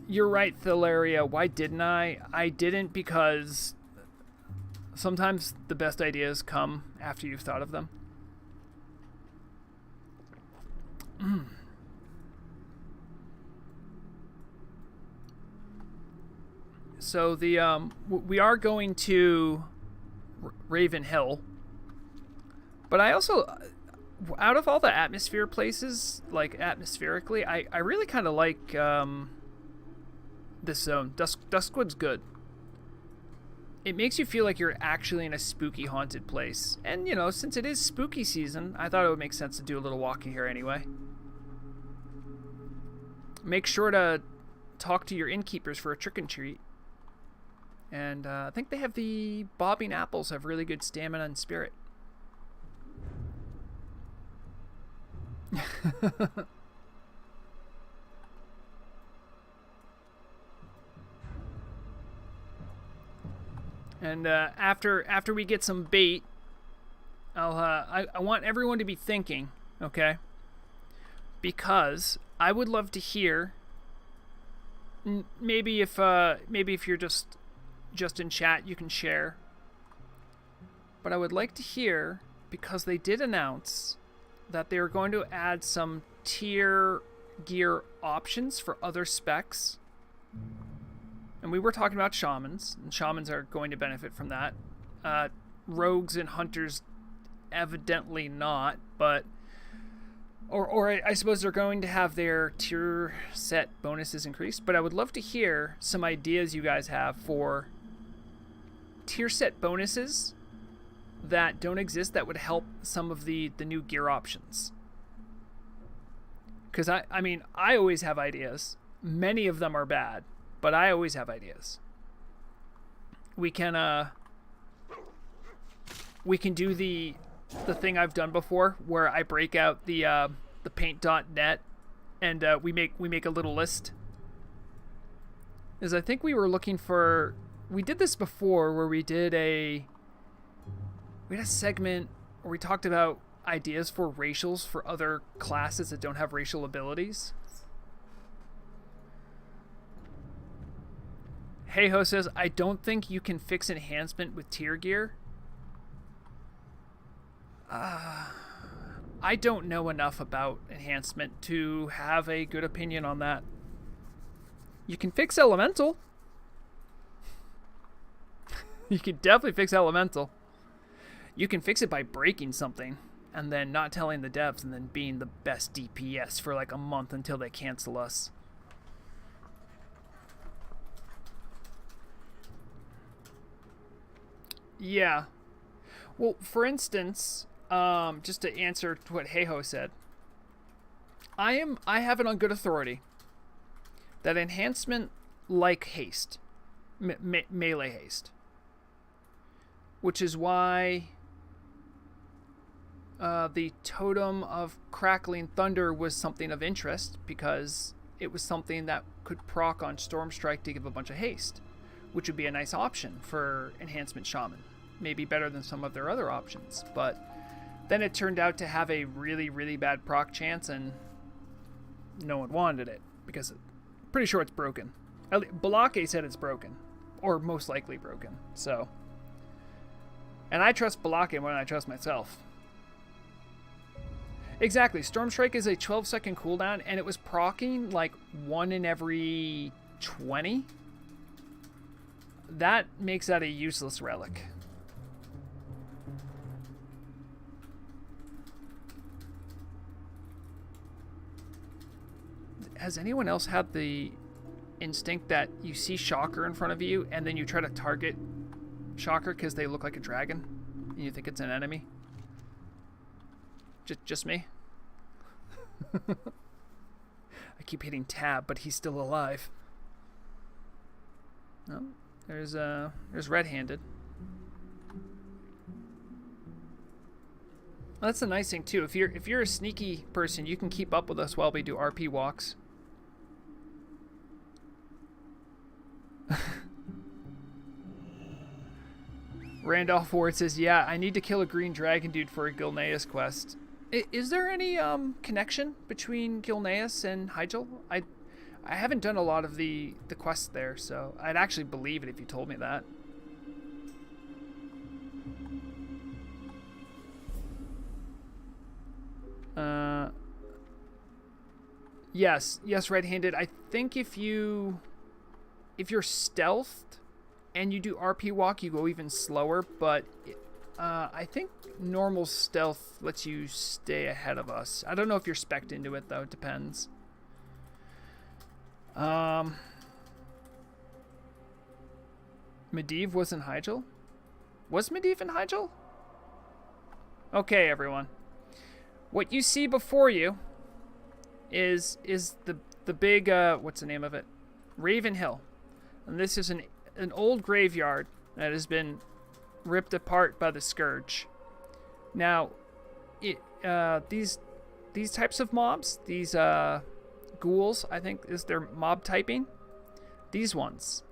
You're right, Thilaria. Why didn't I? I didn't because sometimes the best ideas come after you've thought of them. So we are going to Raven Hill, but I also, out of all the atmosphere places, like atmospherically, I really kind of like this zone. Duskwood's good. It makes you feel like you're actually in a spooky haunted place. And, you know, since it is spooky season, I thought it would make sense to do a little walking here anyway. Make sure to talk to your innkeepers for a trick and treat. And I think they have the bobbing apples have really good stamina and spirit. And after we get some bait, I want everyone to be thinking, okay? Because I would love to hear. Maybe if you're just in chat, you can share. But I would like to hear, because they did announce that they are going to add some tier gear options for other specs. And we were talking about shamans, and shamans are going to benefit from that. Rogues and hunters, evidently not, but... Or I suppose they're going to have their tier set bonuses increased, but I would love to hear some ideas you guys have for tier set bonuses that don't exist that would help some of the new gear options. Because, I mean, I always have ideas. Many of them are bad, but I always have ideas. We can do the thing I've done before, where I break out the paint.net and we make a little list. Is I think we were looking for. We did this before, where we had a segment where we talked about ideas for racials for other classes that don't have racial abilities. Hey-Ho says, I don't think you can fix enhancement with tier gear. I don't know enough about enhancement to have a good opinion on that. You can fix elemental. You can definitely fix elemental. You can fix it by breaking something and then not telling the devs and then being the best DPS for like a month until they cancel us. Yeah. Well, for instance, just to answer to what Hey-Ho said, I have it on good authority that enhancement like haste, melee haste, which is why the Totem of Crackling Thunder was something of interest, because it was something that could proc on Storm Strike to give a bunch of haste, which would be a nice option for Enhancement Shaman. Maybe better than some of their other options, but then it turned out to have a really, really bad proc chance, and no one wanted it, because I'm pretty sure it's broken. Balake said it's broken, or most likely broken, so. And I trust Balake more than I trust myself. Exactly, Storm Strike is a 12-second cooldown, and it was proccing like 1 in every 20. That makes that a useless relic. Has anyone else had the instinct that you see Shocker in front of you and then you try to target Shocker because they look like a dragon and you think it's an enemy? Just me? I keep hitting tab, but he's still alive. No, there's red-handed. Well, that's the nice thing too. If you're a sneaky person, you can keep up with us while we do RP walks. Randolph Ward says, yeah, I need to kill a green dragon dude for a Gilneas quest. Is there any connection between Gilneas and Hyjal? I haven't done a lot of the quests there, so I'd actually believe it if you told me that. Yes, red-handed. I think if you're stealthed and you do RP walk, you go even slower, but I think normal stealth lets you stay ahead of us. I don't know if you're spec'd into it, though. It depends. Medivh was in Hyjal? Was Medivh in Hyjal? Okay, everyone. What you see before you is the big, what's the name of it? Raven Hill. And this is an old graveyard that has been ripped apart by the Scourge. Now, these types of mobs, these ghouls, I think is their mob typing. These ones,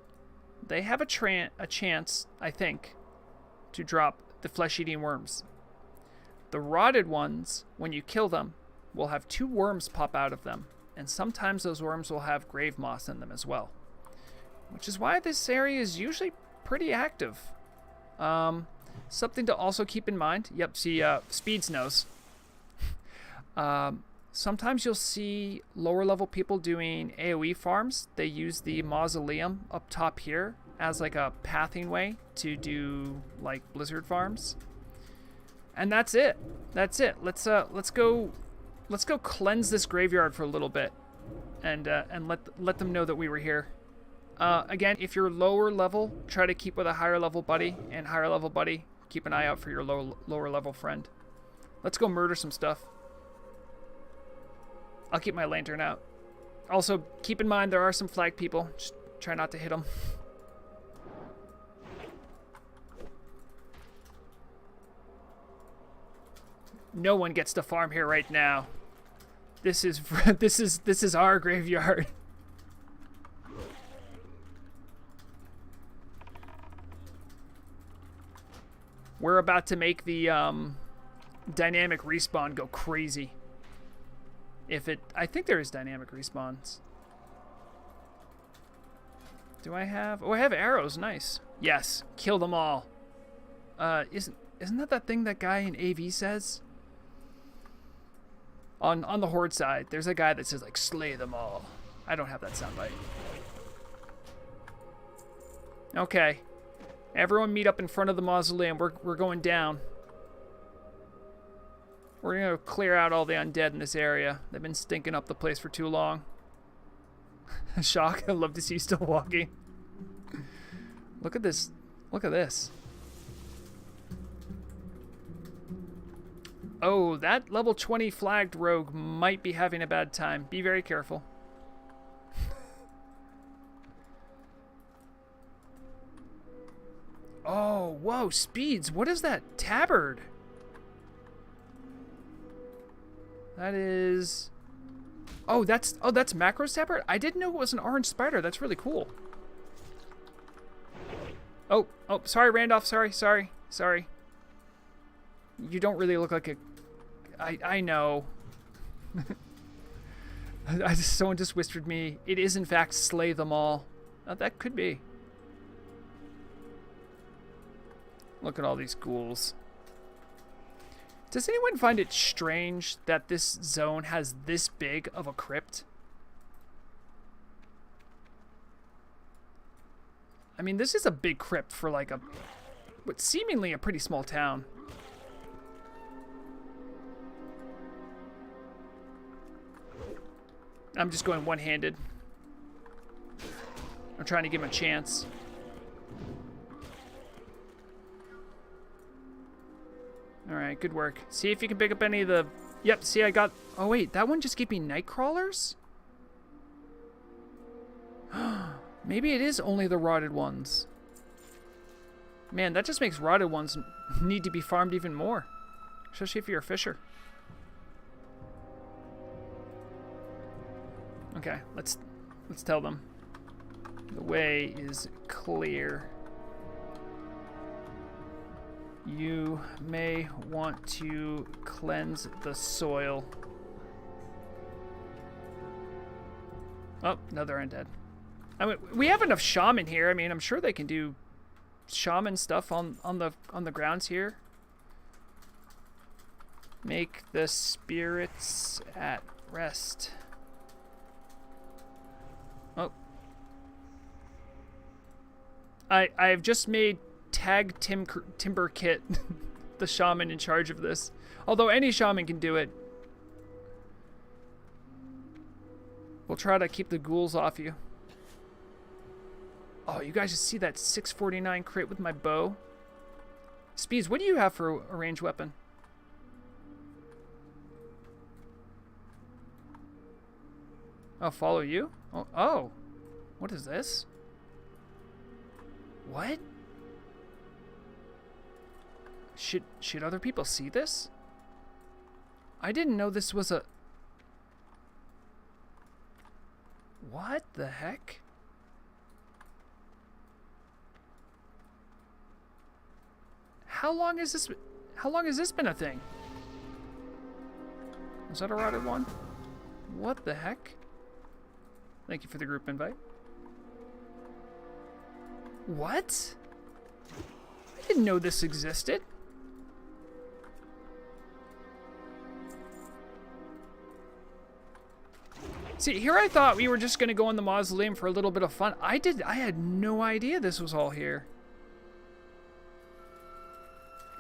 they have a chance, I think, to drop the flesh-eating worms. The rotted ones, when you kill them, will have 2 worms pop out of them, and sometimes those worms will have grave moss in them as well, which is why this area is usually pretty active. Something to also keep in mind. Yep, see, Speeds knows. Sometimes you'll see lower level people doing AoE farms. They use the mausoleum up top here as like a pathing way to do like blizzard farms. And that's it. That's it. Let's go cleanse this graveyard for a little bit, and let them know that we were here. Again, if you're lower level, try to keep with a higher level buddy, and higher level buddy, keep an eye out for your lower level friend. Let's go murder some stuff. I'll keep my lantern out. Also, keep in mind there are some flag people. Just try not to hit them. No one gets to farm here right now. This is this is our graveyard. We're about to make the dynamic respawn go crazy. I think there is dynamic respawns. Do I have? Oh, I have arrows. Nice. Yes, kill them all. Isn't that thing that guy in AV says? On the Horde side, there's a guy that says like slay them all. I don't have that soundbite. Okay. Everyone meet up in front of the mausoleum. We're going down. We're gonna clear out all the undead in this area. They've been stinking up the place for too long. Shock. I'd love to see you still walking. Look at this. Look at this. Oh, that level 20 flagged rogue might be having a bad time. Be very careful. Oh, whoa, speeds. What is that? Tabard. That is... Oh, that's Macro's Tabard? I didn't know it was an orange spider. That's really cool. Oh, sorry, Randolph. Sorry. You don't really look like a... I know. Someone just whispered me. It is, in fact, slay them all. That could be. Look at all these ghouls. Does anyone find it strange that this zone has this big of a crypt? I mean, this is a big crypt for like what seemingly a pretty small town. I'm just going one-handed. I'm trying to give him a chance. Alright, good work. See if you can pick up any of the... Yep, see I got... Oh wait, that one just gave me night crawlers? Maybe it is only the rotted ones. Man, that just makes rotted ones need to be farmed even more. Especially if you're a fisher. Okay, let's tell them. The way is clear. You may want to cleanse the soil. Oh, no, they're undead. I mean, we have enough shaman here. I mean, I'm sure they can do shaman stuff on the grounds here. Make the spirits at rest. Oh. I've just made Tag Timber Kit the shaman in charge of this. Although any shaman can do it. We'll try to keep the ghouls off you. Oh, you guys just see that 649 crit with my bow? Speeds, what do you have for a ranged weapon? Oh, follow you? Oh. What is this? What? Should other people see this? I didn't know this was a... What the heck? How long has this been a thing? Was that a rotted one? What the heck? Thank you for the group invite. What? I didn't know this existed. See, here I thought we were just going to go in the mausoleum for a little bit of fun. I had no idea this was all here.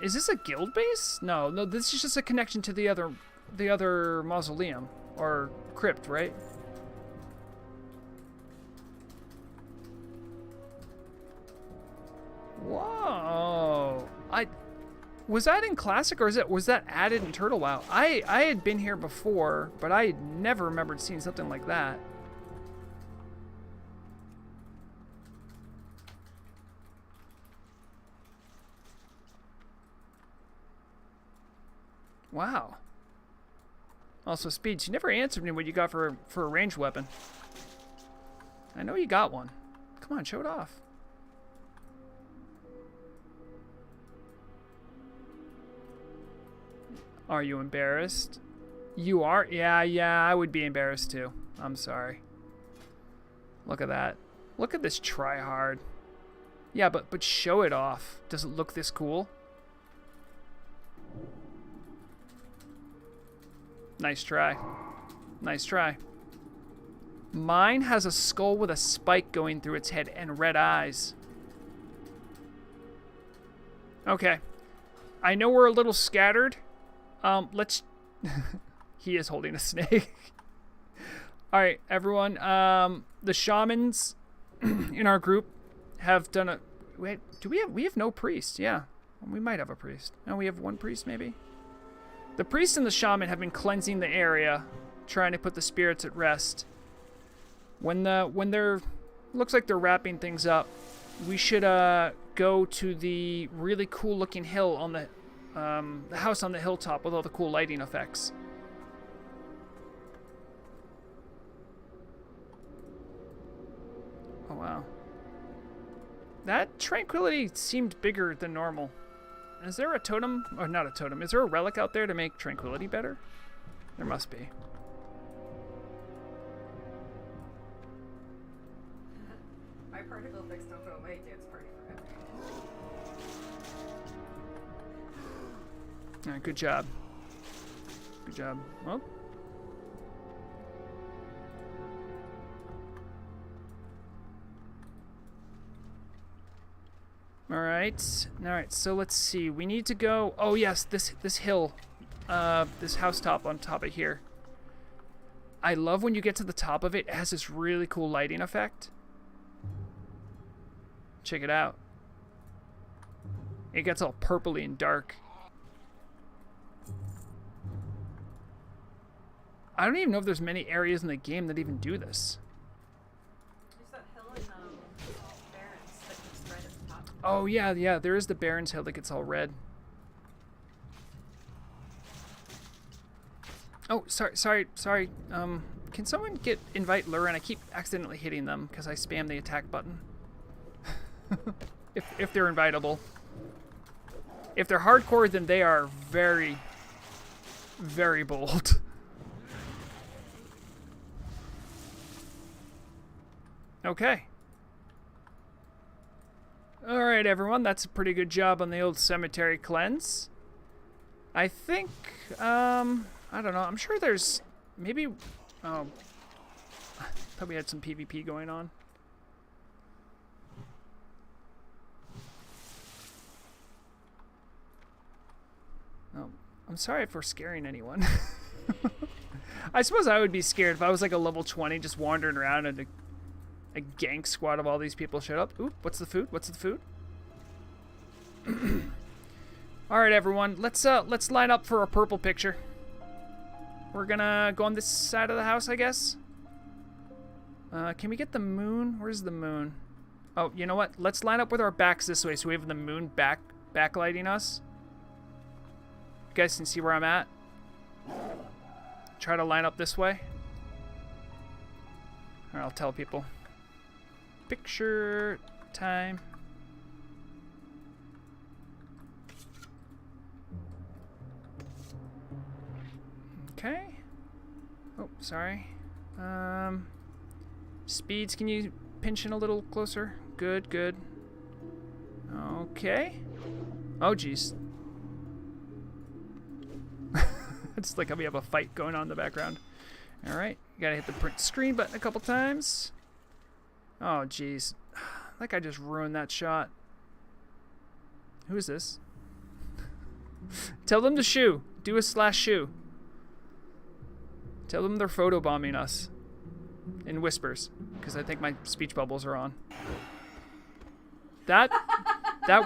Is this a guild base? No, this is just a connection to the other mausoleum or crypt, right? Whoa. Was that in Classic or was that added in Turtle WoW? I had been here before, but I never remembered seeing something like that. Wow. Also, Speeds, you never answered me what you got for a ranged weapon. I know you got one. Come on, show it off. Are you embarrassed? You are? Yeah, I would be embarrassed too. I'm sorry. Look at that. Look at this tryhard. Yeah, but show it off. Does it look this cool? Nice try. Nice try. Mine has a skull with a spike going through its head and red eyes. Okay. I know we're a little scattered. Let's... He is holding a snake. Alright, everyone. The shamans in our group have done a... Wait, we have no priest. Yeah. We might have a priest. No, we have one priest, maybe? The priest and the shaman have been cleansing the area, trying to put the spirits at rest. When they're... Looks like they're wrapping things up. We should, go to the really cool-looking hill on the house on the hilltop with all the cool lighting effects. Oh, wow. That tranquility seemed bigger than normal. Is there a totem? Or not a totem. Is there a relic out there to make tranquility better? There must be. My particle effects don't go away. Dance party forever. Alright, good job. Good job. Well. Alright, so let's see. We need to go... Oh, yes, this hill. This housetop on top of here. I love when you get to the top of it. It has this really cool lighting effect. Check it out. It gets all purpley and dark. I don't even know if there's many areas in the game that even do this. There's that hill in Barrens that gets red at the top. Oh, yeah, there is the Barrens Hill that gets all red. Oh, sorry. Can someone invite Lurin? I keep accidentally hitting them because I spam the attack button. if they're invitable. If they're hardcore, then they are very, very bold. Okay. Alright, everyone. That's a pretty good job on the old cemetery cleanse. I think, I don't know. I'm sure there's maybe... Oh. I thought we had some PvP going on. Oh, I'm sorry if we're scaring anyone. I suppose I would be scared if I was like a level 20 just wandering around and a gank squad of all these people showed up. Oop, what's the food? What's the food? All right, everyone. Let's line up for a purple picture. We're gonna go on this side of the house, I guess. Can we get the moon? Where's the moon? Oh, you know what? Let's line up with our backs this way so we have the moon backlighting us. You guys can see where I'm at. Try to line up this way. Or I'll tell people. Picture time. Okay. Oh, sorry. Speeds, can you pinch in a little closer? Good. Okay. Oh, jeez. It's like we have a fight going on in the background. All right. You gotta hit the print screen button a couple times. Oh, jeez. That guy just ruined that shot. Who is this? Tell them to shoo. Do a /shoo. Tell them they're photobombing us. In whispers. Because I think my speech bubbles are on. That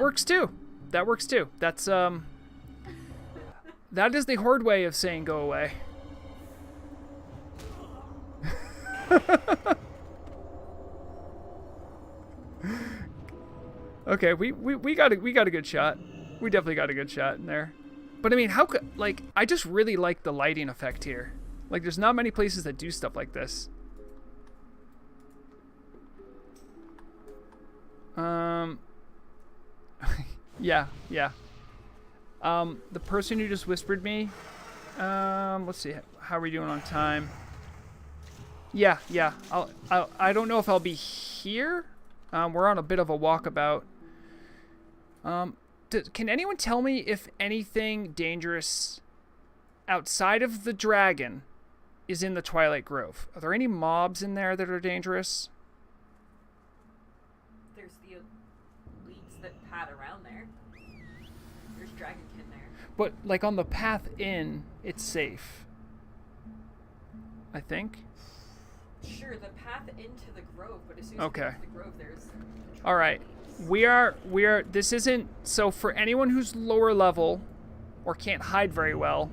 works too. That works too. That's, that is the Horde way of saying go away. Okay, we got a good shot. We definitely got a good shot in there. But I mean, how could, like, I just really like the lighting effect here. Like, there's not many places that do stuff like this. Yeah. The person who just whispered me, let's see, how are we doing on time? Yeah. I don't know if I'll be here. We're on a bit of a walkabout. Can anyone tell me if anything dangerous outside of the dragon is in the Twilight Grove? Are there any mobs in there that are dangerous? There's the elites that pad around there. There's dragonkin there. But, like, on the path in, it's safe. I think. Sure, the path into the grove, but as soon as you get to the grove, there's... All right. We are, this isn't, so for anyone who's lower level or can't hide very well,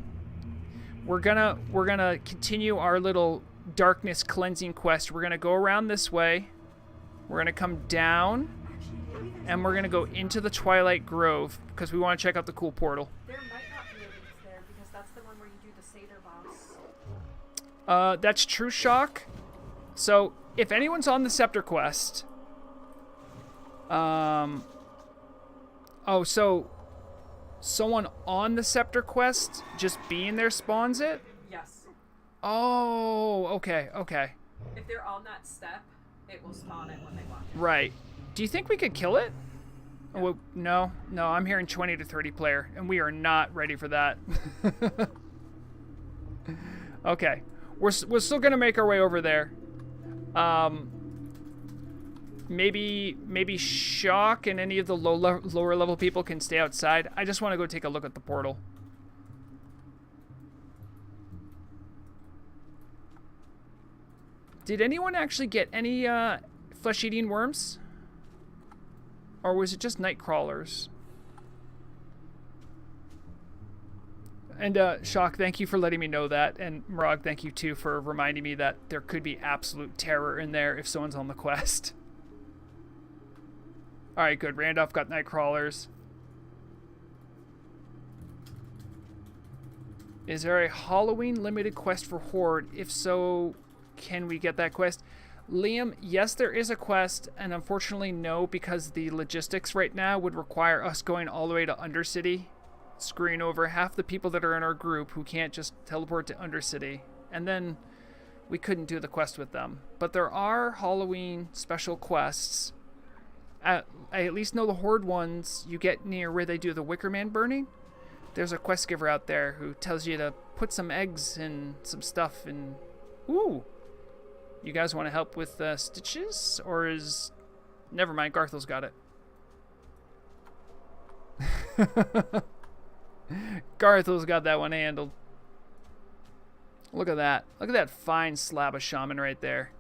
we're gonna continue our little darkness cleansing quest. We're gonna go around this way. We're gonna come down, and we're gonna go into the Twilight Grove because we want to check out the cool portal. There might not be elites there because that's the one where you do the Satyr boss. That's true, Shock. So if anyone's on the Scepter quest, so someone on the Scepter quest just being there spawns it? Yes. Oh, okay. If they're on that step, it will spawn it when they walk in. Right. Do you think we could kill it? Oh, no, I'm hearing 20 to 30 player, and we are not ready for that. Okay. We're still going to make our way over there. Maybe Shock and any of the lower level people can stay outside. I just want to go take a look at the portal. Did anyone actually get any flesh-eating worms? Or was it just night crawlers? And Shock, thank you for letting me know that. And Mrog, thank you too for reminding me that there could be absolute terror in there if someone's on the quest. Alright, good. Randolph got night crawlers. Is there a Halloween limited quest for Horde? If so, can we get that quest? Liam, yes, there is a quest, and unfortunately no, because the logistics right now would require us going all the way to Undercity, screwing over half the people that are in our group who can't just teleport to Undercity, and then we couldn't do the quest with them. But there are Halloween special quests. I at least know the Horde ones you get near where they do the Wicker Man burning. There's a quest giver out there who tells you to put some eggs and some stuff in. Ooh! You guys want to help with stitches? Or is... Never mind, Garthel's got it. Garthel's got that one handled. Look at that. Look at that fine slab of shaman right there.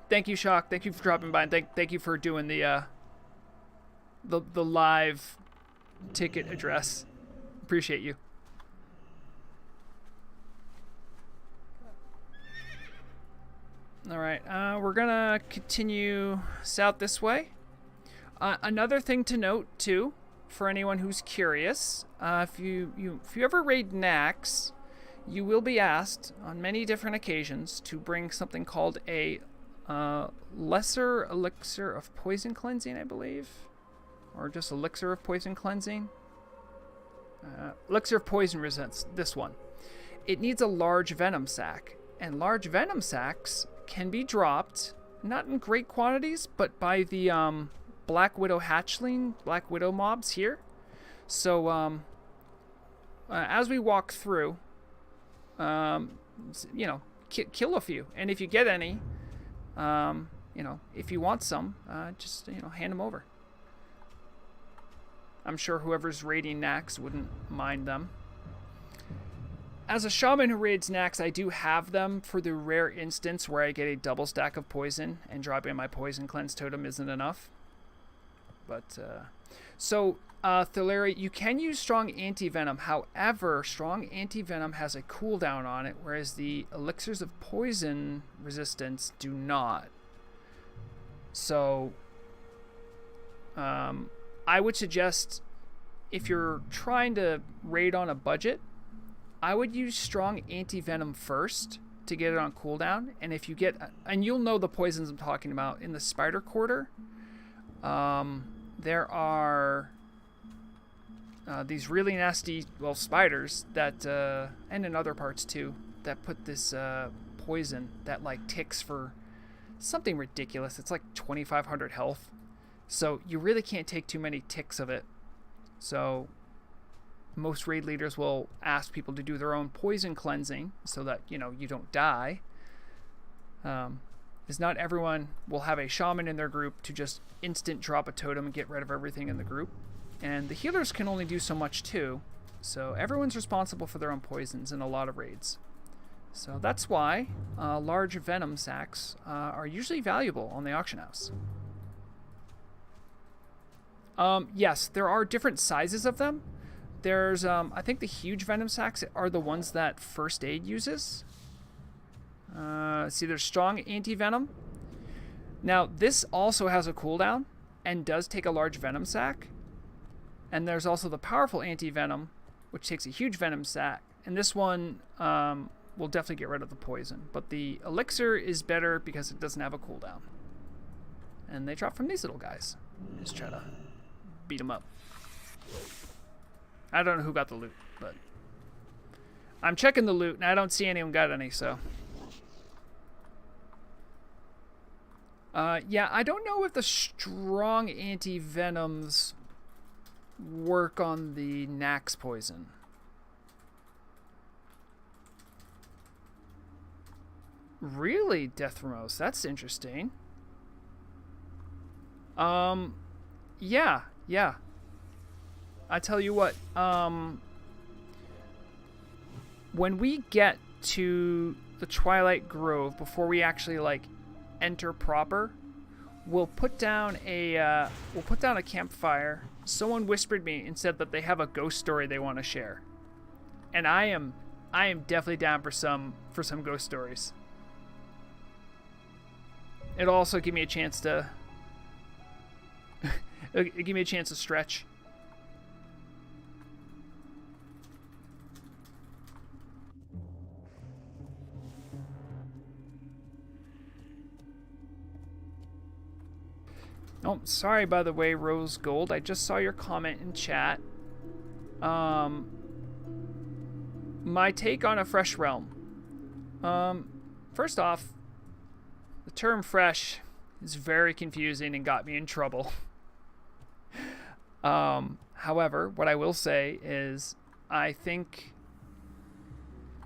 Thank you, Shock. Thank you for dropping by, and thank you for doing the live ticket address. Appreciate you. All right, we're gonna continue south this way. Another thing to note too, for anyone who's curious, if you ever raid Nax, you will be asked on many different occasions to bring something called a lesser elixir of poison cleansing, I believe, or just elixir of poison cleansing. Elixir of poison resistance. This one. It needs a large venom sac, and large venom sacs can be dropped, not in great quantities, but by the Black Widow hatchling, Black Widow mobs here. So as we walk through, you know, kill a few, and if you get any, you know, if you want some, just, you know, hand them over. I'm sure whoever's raiding Nax wouldn't mind them. As a shaman who raids Nax, I do have them for the rare instance where I get a double stack of poison and dropping my poison cleanse totem isn't enough. But, so, Thulari, you can use strong anti-venom. However, strong anti-venom has a cooldown on it, whereas the elixirs of poison resistance do not. So, I would suggest if you're trying to raid on a budget, I would use strong anti-venom first to get it on cooldown. And if you get, and you'll know the poisons I'm talking about, in the spider quarter, there are these really nasty, well, spiders that, and in other parts too, that put this poison that like ticks for something ridiculous. It's like 2,500 health. So you really can't take too many ticks of it. So most raid leaders will ask people to do their own poison cleansing so that, you know, you don't die. Because not everyone will have a shaman in their group to just instant drop a totem and get rid of everything in the group. And the healers can only do so much too. So everyone's responsible for their own poisons in a lot of raids. So that's why large venom sacks are usually valuable on the auction house. Yes, there are different sizes of them. There's, I think the huge venom sacks are the ones that first aid uses. See, there's strong anti-venom. Now, this also has a cooldown and does take a large venom sack. And there's also the powerful anti-venom, which takes a huge venom sack. And this one will definitely get rid of the poison. But the elixir is better because it doesn't have a cooldown. And they drop from these little guys. Just try to beat them up. I don't know who got the loot, but I'm checking the loot and I don't see anyone got any, so. Yeah, I don't know if the strong anti-venoms work on the Nax poison. Really, Deathmos? That's interesting. Yeah. I tell you what, when we get to the Twilight Grove, before we actually, like, enter proper, we'll put down a campfire. Someone whispered me and said that they have a ghost story they want to share. And I am definitely down for some ghost stories. It'll also give me a chance to stretch. Oh, sorry, by the way, Rose Gold. I just saw your comment in chat. My take on a fresh realm. First off, the term fresh is very confusing and got me in trouble. However, what I will say is I think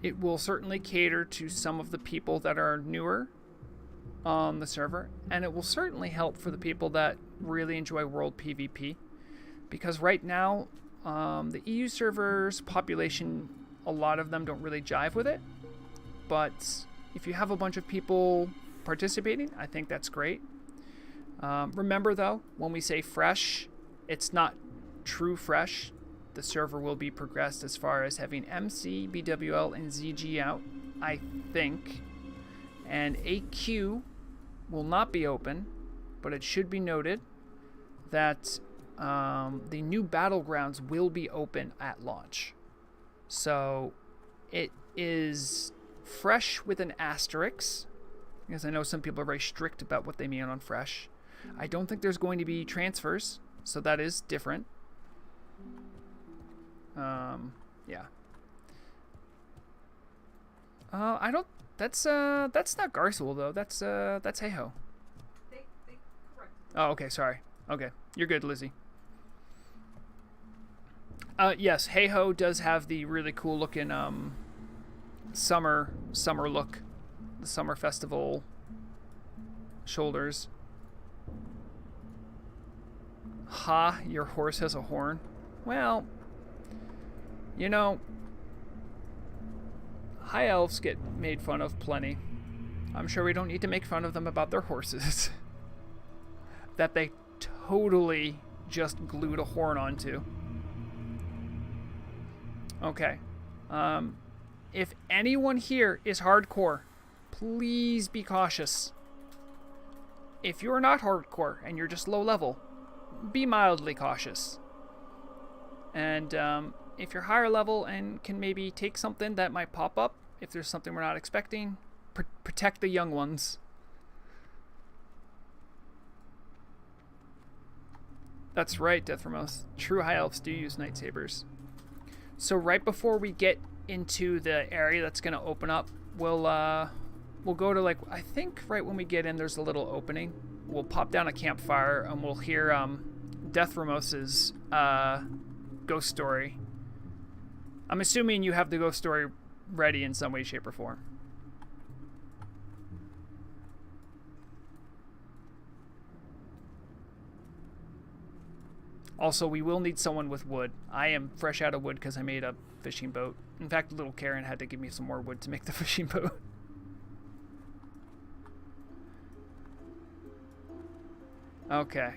it will certainly cater to some of the people that are newer on the server, and it will certainly help for the people that really enjoy world PvP, because right now the EU servers population, a lot of them don't really jive with it, but if you have a bunch of people participating, I think that's great. Remember though, when we say fresh, it's not true fresh. The server will be progressed as far as having MC, BWL, and ZG out, I think. And AQ will not be open, but it should be noted that the new battlegrounds will be open at launch. So it is fresh with an asterisk, because I know some people are very strict about what they mean on fresh. I don't think there's going to be transfers, so that is different. Yeah. I don't. That's not Garsul though. That's Heiho. They correct. Oh, okay. Sorry. Okay, you're good, Lizzie. Yes, Heiho does have the really cool looking summer look, the summer festival shoulders. Ha! Your horse has a horn. Well, you know, high elves get made fun of plenty. I'm sure we don't need to make fun of them about their horses that they totally just glued a horn onto. Okay. If anyone here is hardcore, please be cautious. If you're not hardcore and you're just low level, be mildly cautious. And if you're higher level and can maybe take something that might pop up, if there's something we're not expecting, protect the young ones. That's right, Deathramouth. True high elves do use lightsabers. So right before we get into the area that's going to open up, we'll go to, like, I think right when we get in there's a little opening. We'll pop down a campfire and we'll hear Deathramouth's ghost story. I'm assuming you have the ghost story ready in some way, shape, or form. Also, we will need someone with wood. I am fresh out of wood because I made a fishing boat. In fact, little Karen had to give me some more wood to make the fishing boat. Okay.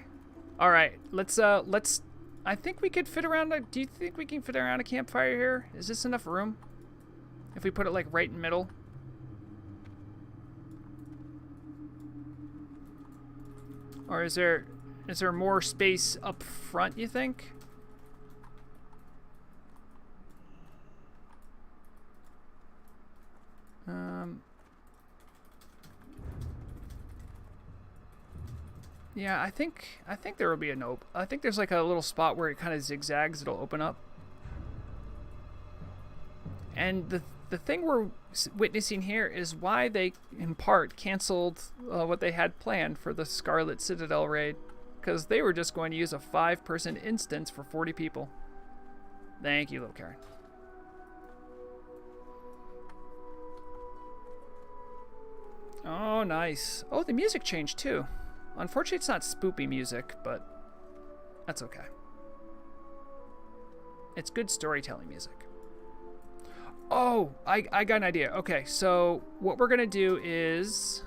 All right. Let's I think we could fit around do you think we can fit around a campfire here? Is this enough room? If we put it like right in the middle? Or is there more space up front, you think? Yeah, I think there will be a nope. I think there's like a little spot where it kind of zigzags. It'll open up. And the thing we're witnessing here is why they, in part, canceled what they had planned for the Scarlet Citadel raid. Because they were just going to use a 5-person instance for 40 people. Thank you, little Karen. Oh, nice. Oh, the music changed too. Unfortunately, it's not spoopy music, but that's okay. It's good storytelling music. Oh, I got an idea. Okay, so what we're going to do is...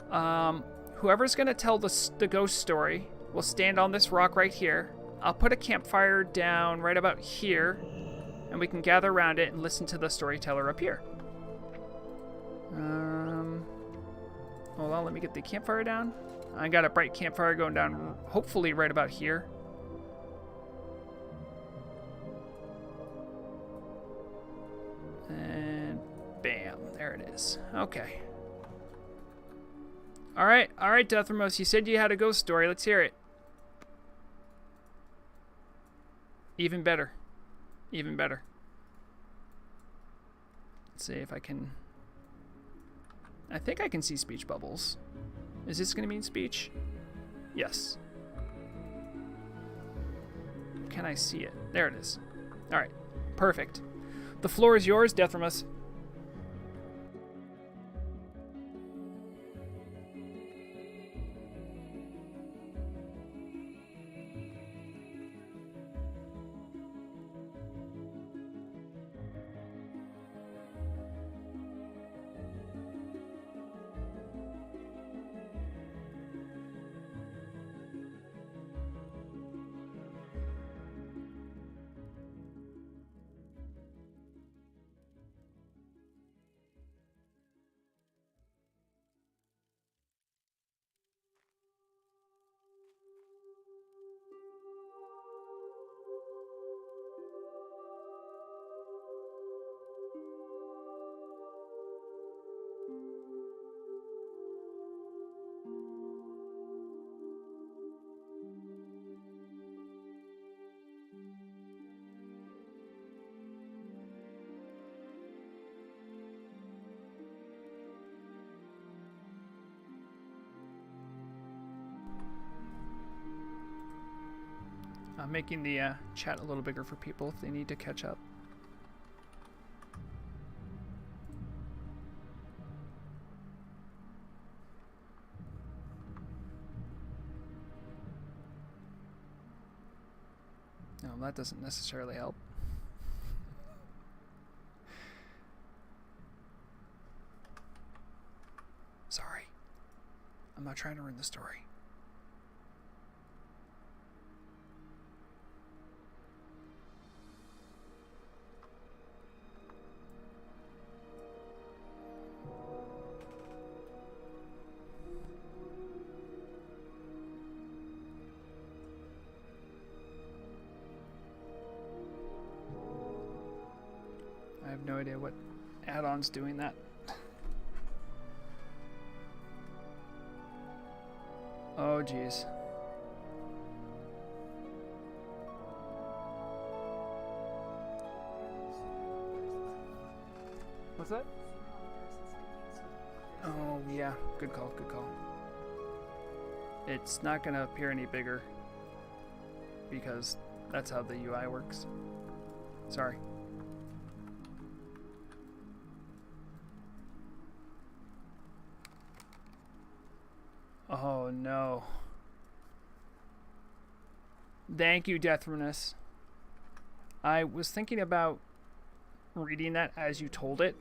whoever's going to tell the ghost story will stand on this rock right here. I'll put a campfire down right about here, and we can gather around it and listen to the storyteller up here. Hold on, let me get the campfire down. I got a bright campfire going down, hopefully right about here. And bam, there it is. Okay. All right, Deathramouth, you said you had a ghost story. Let's hear it. Even better. Even better. Let's see if I can... I think I can see speech bubbles. Is this going to mean speech? Yes. Can I see it? There it is. All right. Perfect. The floor is yours, Deathramouth. I'm making the chat a little bigger for people if they need to catch up. No, that doesn't necessarily help. Sorry. I'm not trying to ruin the story. have no idea what add-on's doing that. Oh, jeez. What's that? Oh, yeah. Good call, good call. It's not going to appear any bigger because that's how the UI works. Sorry. Oh, no. Thank you, Deathriness. I was thinking about reading that as you told it.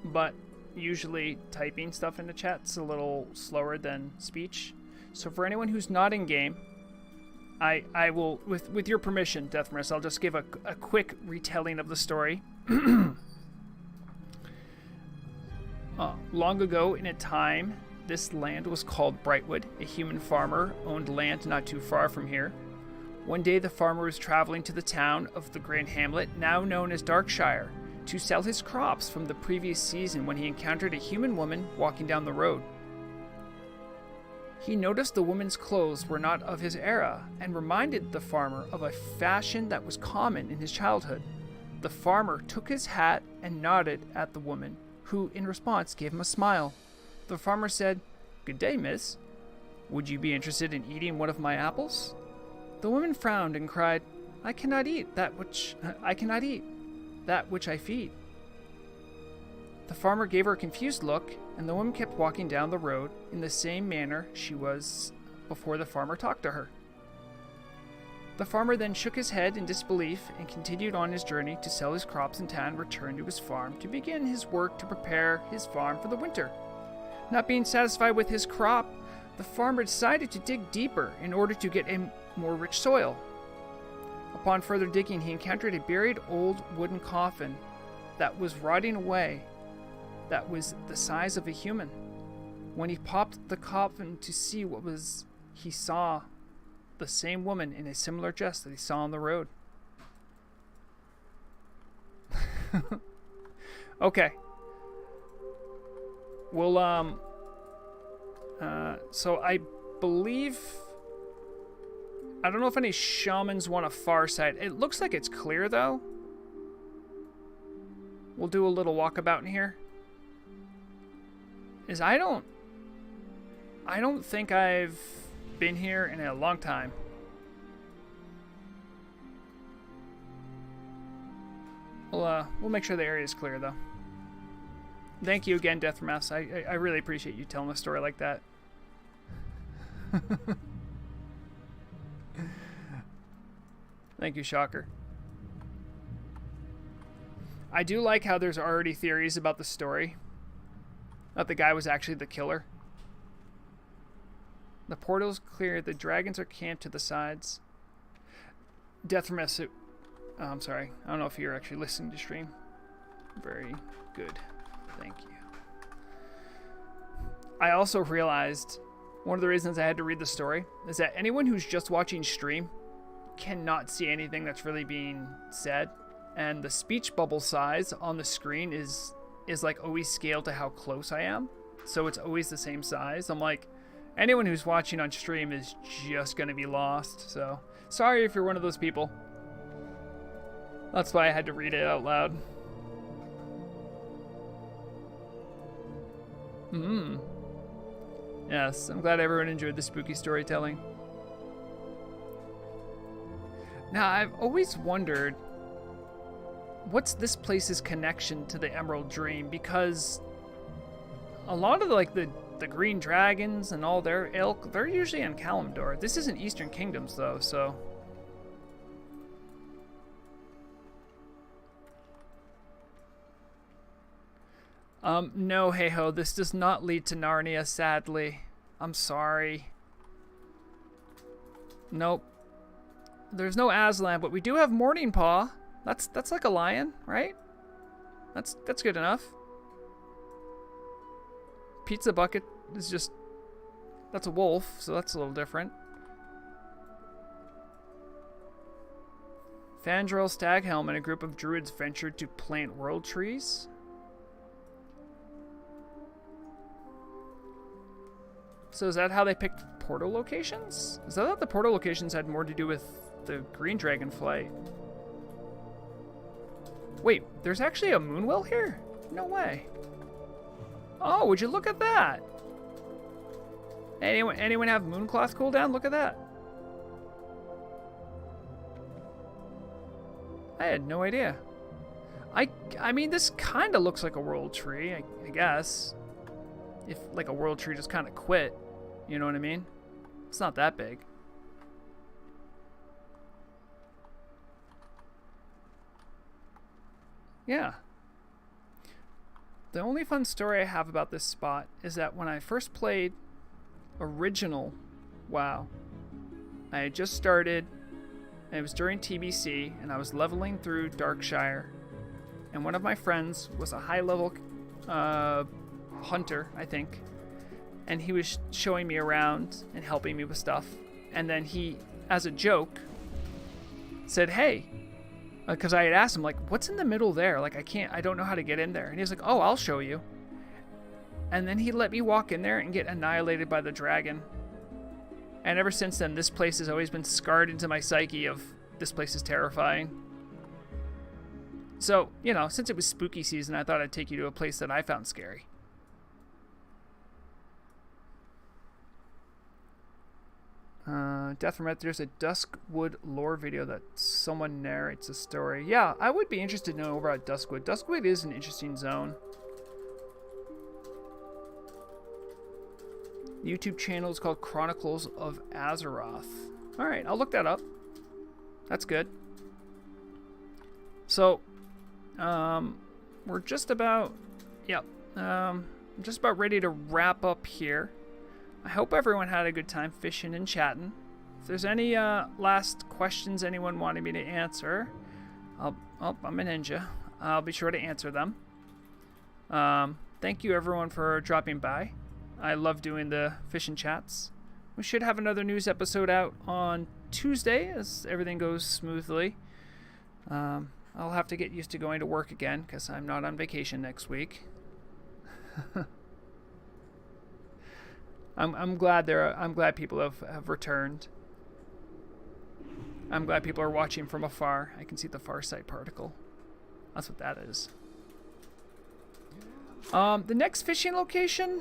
But usually typing stuff into chat's a little slower than speech. So for anyone who's not in game, I will, with your permission, Deathriness, I'll just give a quick retelling of the story. Long ago, in a time, this land was called Brightwood. A human farmer owned land not too far from here. One day, the farmer was traveling to the town of the Grand Hamlet, now known as Darkshire, to sell his crops from the previous season when he encountered a human woman walking down the road. He noticed the woman's clothes were not of his era and reminded the farmer of a fashion that was common in his childhood. The farmer took his hat and nodded at the woman, who, in response, gave him a smile. The farmer said, "Good day, miss. Would you be interested in eating one of my apples?" The woman frowned and cried, I cannot eat that which I feed." The farmer gave her a confused look, and the woman kept walking down the road in the same manner she was before the farmer talked to her. The farmer then shook his head in disbelief and continued on his journey to sell his crops in town and return to his farm to begin his work to prepare his farm for the winter. Not being satisfied with his crop, the farmer decided to dig deeper in order to get a more rich soil. Upon further digging, he encountered a buried old wooden coffin that was rotting away, that was the size of a human. When he popped the coffin to see what was, he saw the same woman in a similar dress that he saw on the road. Okay. Well, so I believe, I don't know if any shamans want a far side. It looks like it's clear, though. We'll do a little walkabout in here. I don't think I've been here in a long time. We'll make sure the area is clear, though. Thank you again, Deathmouse. I really appreciate you telling a story like that. Thank you, Shocker. I do like how there's already theories about the story. That the guy was actually the killer. The portal's clear. The dragons are camped to the sides. Deathmouse. Oh, I'm sorry. I don't know if you're actually listening to stream. Very good. Thank you. I also realized one of the reasons I had to read the story is that anyone who's just watching stream cannot see anything that's really being said, and the speech bubble size on the screen is like always scaled to how close I am, so it's always the same size. I'm like, anyone who's watching on stream is just gonna be lost, so sorry if you're one of those people. That's why I had to read it out loud. Yes, I'm glad everyone enjoyed the spooky storytelling. Now, I've always wondered, what's this place's connection to the Emerald Dream? Because a lot of the green dragons and all their ilk, they're usually in Kalimdor. This isn't Eastern Kingdoms, though, so... No, hey-ho, this does not lead to Narnia, sadly. I'm sorry. Nope. There's no Aslan, but we do have Morningpaw. That's like a lion, right? That's good enough. Pizza Bucket is just... that's a wolf, so that's a little different. Fandral Staghelm and a group of druids ventured to plant world trees. So is that how they picked portal locations? Is that the portal locations had more to do with the green dragonfly? Wait, there's actually a moonwell here? No way. Oh, would you look at that? Anyone have mooncloth cooldown? Look at that. I had no idea. I mean, this kind of looks like a world tree, I guess. If, like, a world tree just kind of quit. You know what I mean? It's not that big. Yeah. The only fun story I have about this spot is that when I first played original WoW, I had just started, and it was during TBC, and I was leveling through Darkshire, and one of my friends was a high-level hunter, I think, and he was showing me around and helping me with stuff, and then he, as a joke, said, hey, because I had asked him, like, what's in the middle there? Like, I don't know how to get in there. And he was like, oh, I'll show you. And then he let me walk in there and get annihilated by the dragon. And ever since then, this place has always been scarred into my psyche of, this place is terrifying. So, you know, since it was spooky season, I thought I'd take you to a place that I found scary. Death from It, there's a Duskwood lore video that someone narrates a story. Yeah, I would be interested to know about Duskwood. Duskwood is an interesting zone. The YouTube channel is called Chronicles of Azeroth. Alright, I'll look that up. That's good. So, we're just about, I'm just about ready to wrap up here. I hope everyone had a good time fishing and chatting. If there's any last questions anyone wanted me to answer, I'm a ninja. I'll be sure to answer them. Thank you everyone for dropping by. I love doing the fishing chats. We should have another news episode out on Tuesday as everything goes smoothly. I'll have to get used to going to work again because I'm not on vacation next week. I'm glad people have returned. I'm glad people are watching from afar. I can see the Farsight particle. That's what that is. The next fishing location,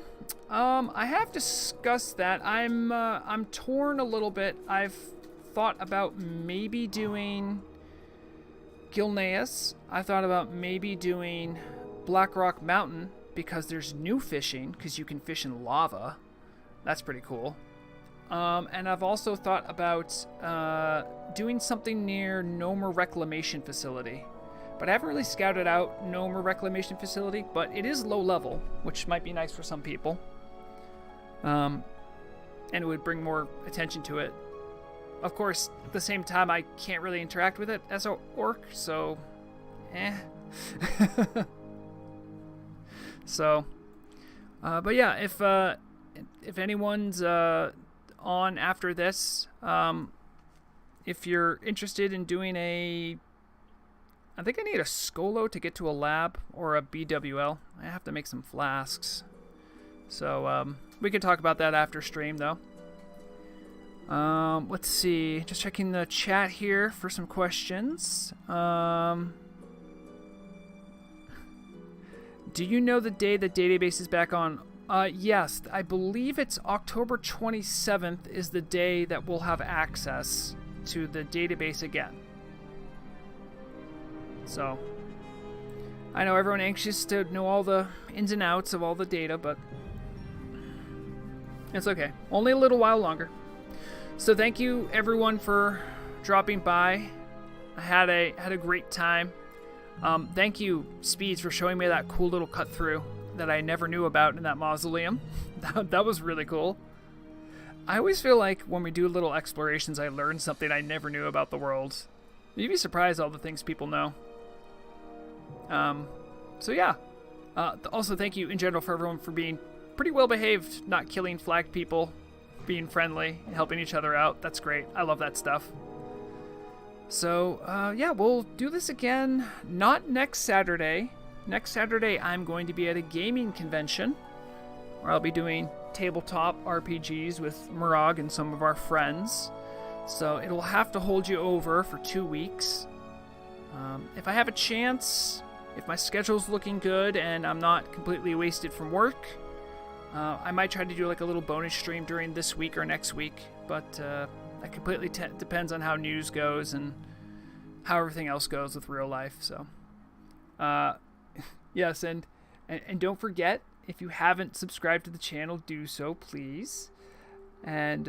I have discussed that. I'm torn a little bit. I've thought about maybe doing Gilneas. I thought about maybe doing Blackrock Mountain because there's new fishing because you can fish in lava. That's pretty cool. And I've also thought about doing something near Nomer Reclamation Facility. But I haven't really scouted out Nomer Reclamation Facility, but it is low level, which might be nice for some people. And it would bring more attention to it. Of course, at the same time, I can't really interact with it as an orc, so... So... but yeah, if anyone's on after this, if you're interested in doing I think I need a Skolo to get to a lab or a BWL. I have to make some flasks. So we can talk about that after stream though. Let's see, just checking the chat here for some questions. Do you know the day the database is back on? Yes, I believe it's October 27th is the day that we'll have access to the database again. So, I know everyone anxious to know all the ins and outs of all the data, but it's okay. Only a little while longer. So thank you everyone for dropping by. I had a great time. Thank you, Speeds, for showing me that cool little cut through that I never knew about in that mausoleum. That was really cool. I always feel like when we do little explorations, I learn something I never knew about the world. You'd be surprised all the things people know. So yeah. Also, thank you in general for everyone for being pretty well behaved, not killing flagged people, being friendly, and helping each other out. That's great. I love that stuff. So, yeah, we'll do this again. Not next Saturday. Next Saturday, I'm going to be at a gaming convention where I'll be doing tabletop RPGs with Murag and some of our friends. So it'll have to hold you over for 2 weeks. If I have a chance, if my schedule's looking good and I'm not completely wasted from work, I might try to do like a little bonus stream during this week or next week. But that completely depends on how news goes and how everything else goes with real life. So, yes, and don't forget, if you haven't subscribed to the channel, do so, please. And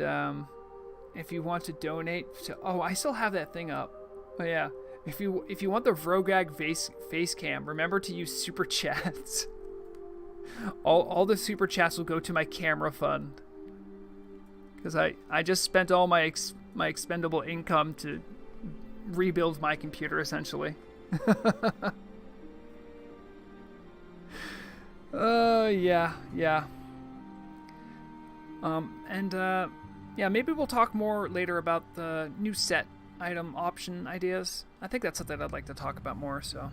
if you want to donate to... Oh, I still have that thing up. Oh, yeah. If you want the Vrogag face cam, remember to use super chats. all the super chats will go to my camera fund. Because I just spent all my expendable income to rebuild my computer, essentially. Yeah. Yeah, maybe we'll talk more later about the new set item option ideas. I think that's something I'd like to talk about more, so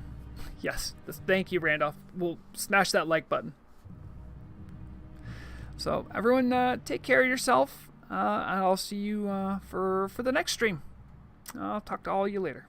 yes. Thank you, Randolph. We'll smash that like button. So everyone, take care of yourself, and I'll see you for the next stream. I'll talk to all of you later.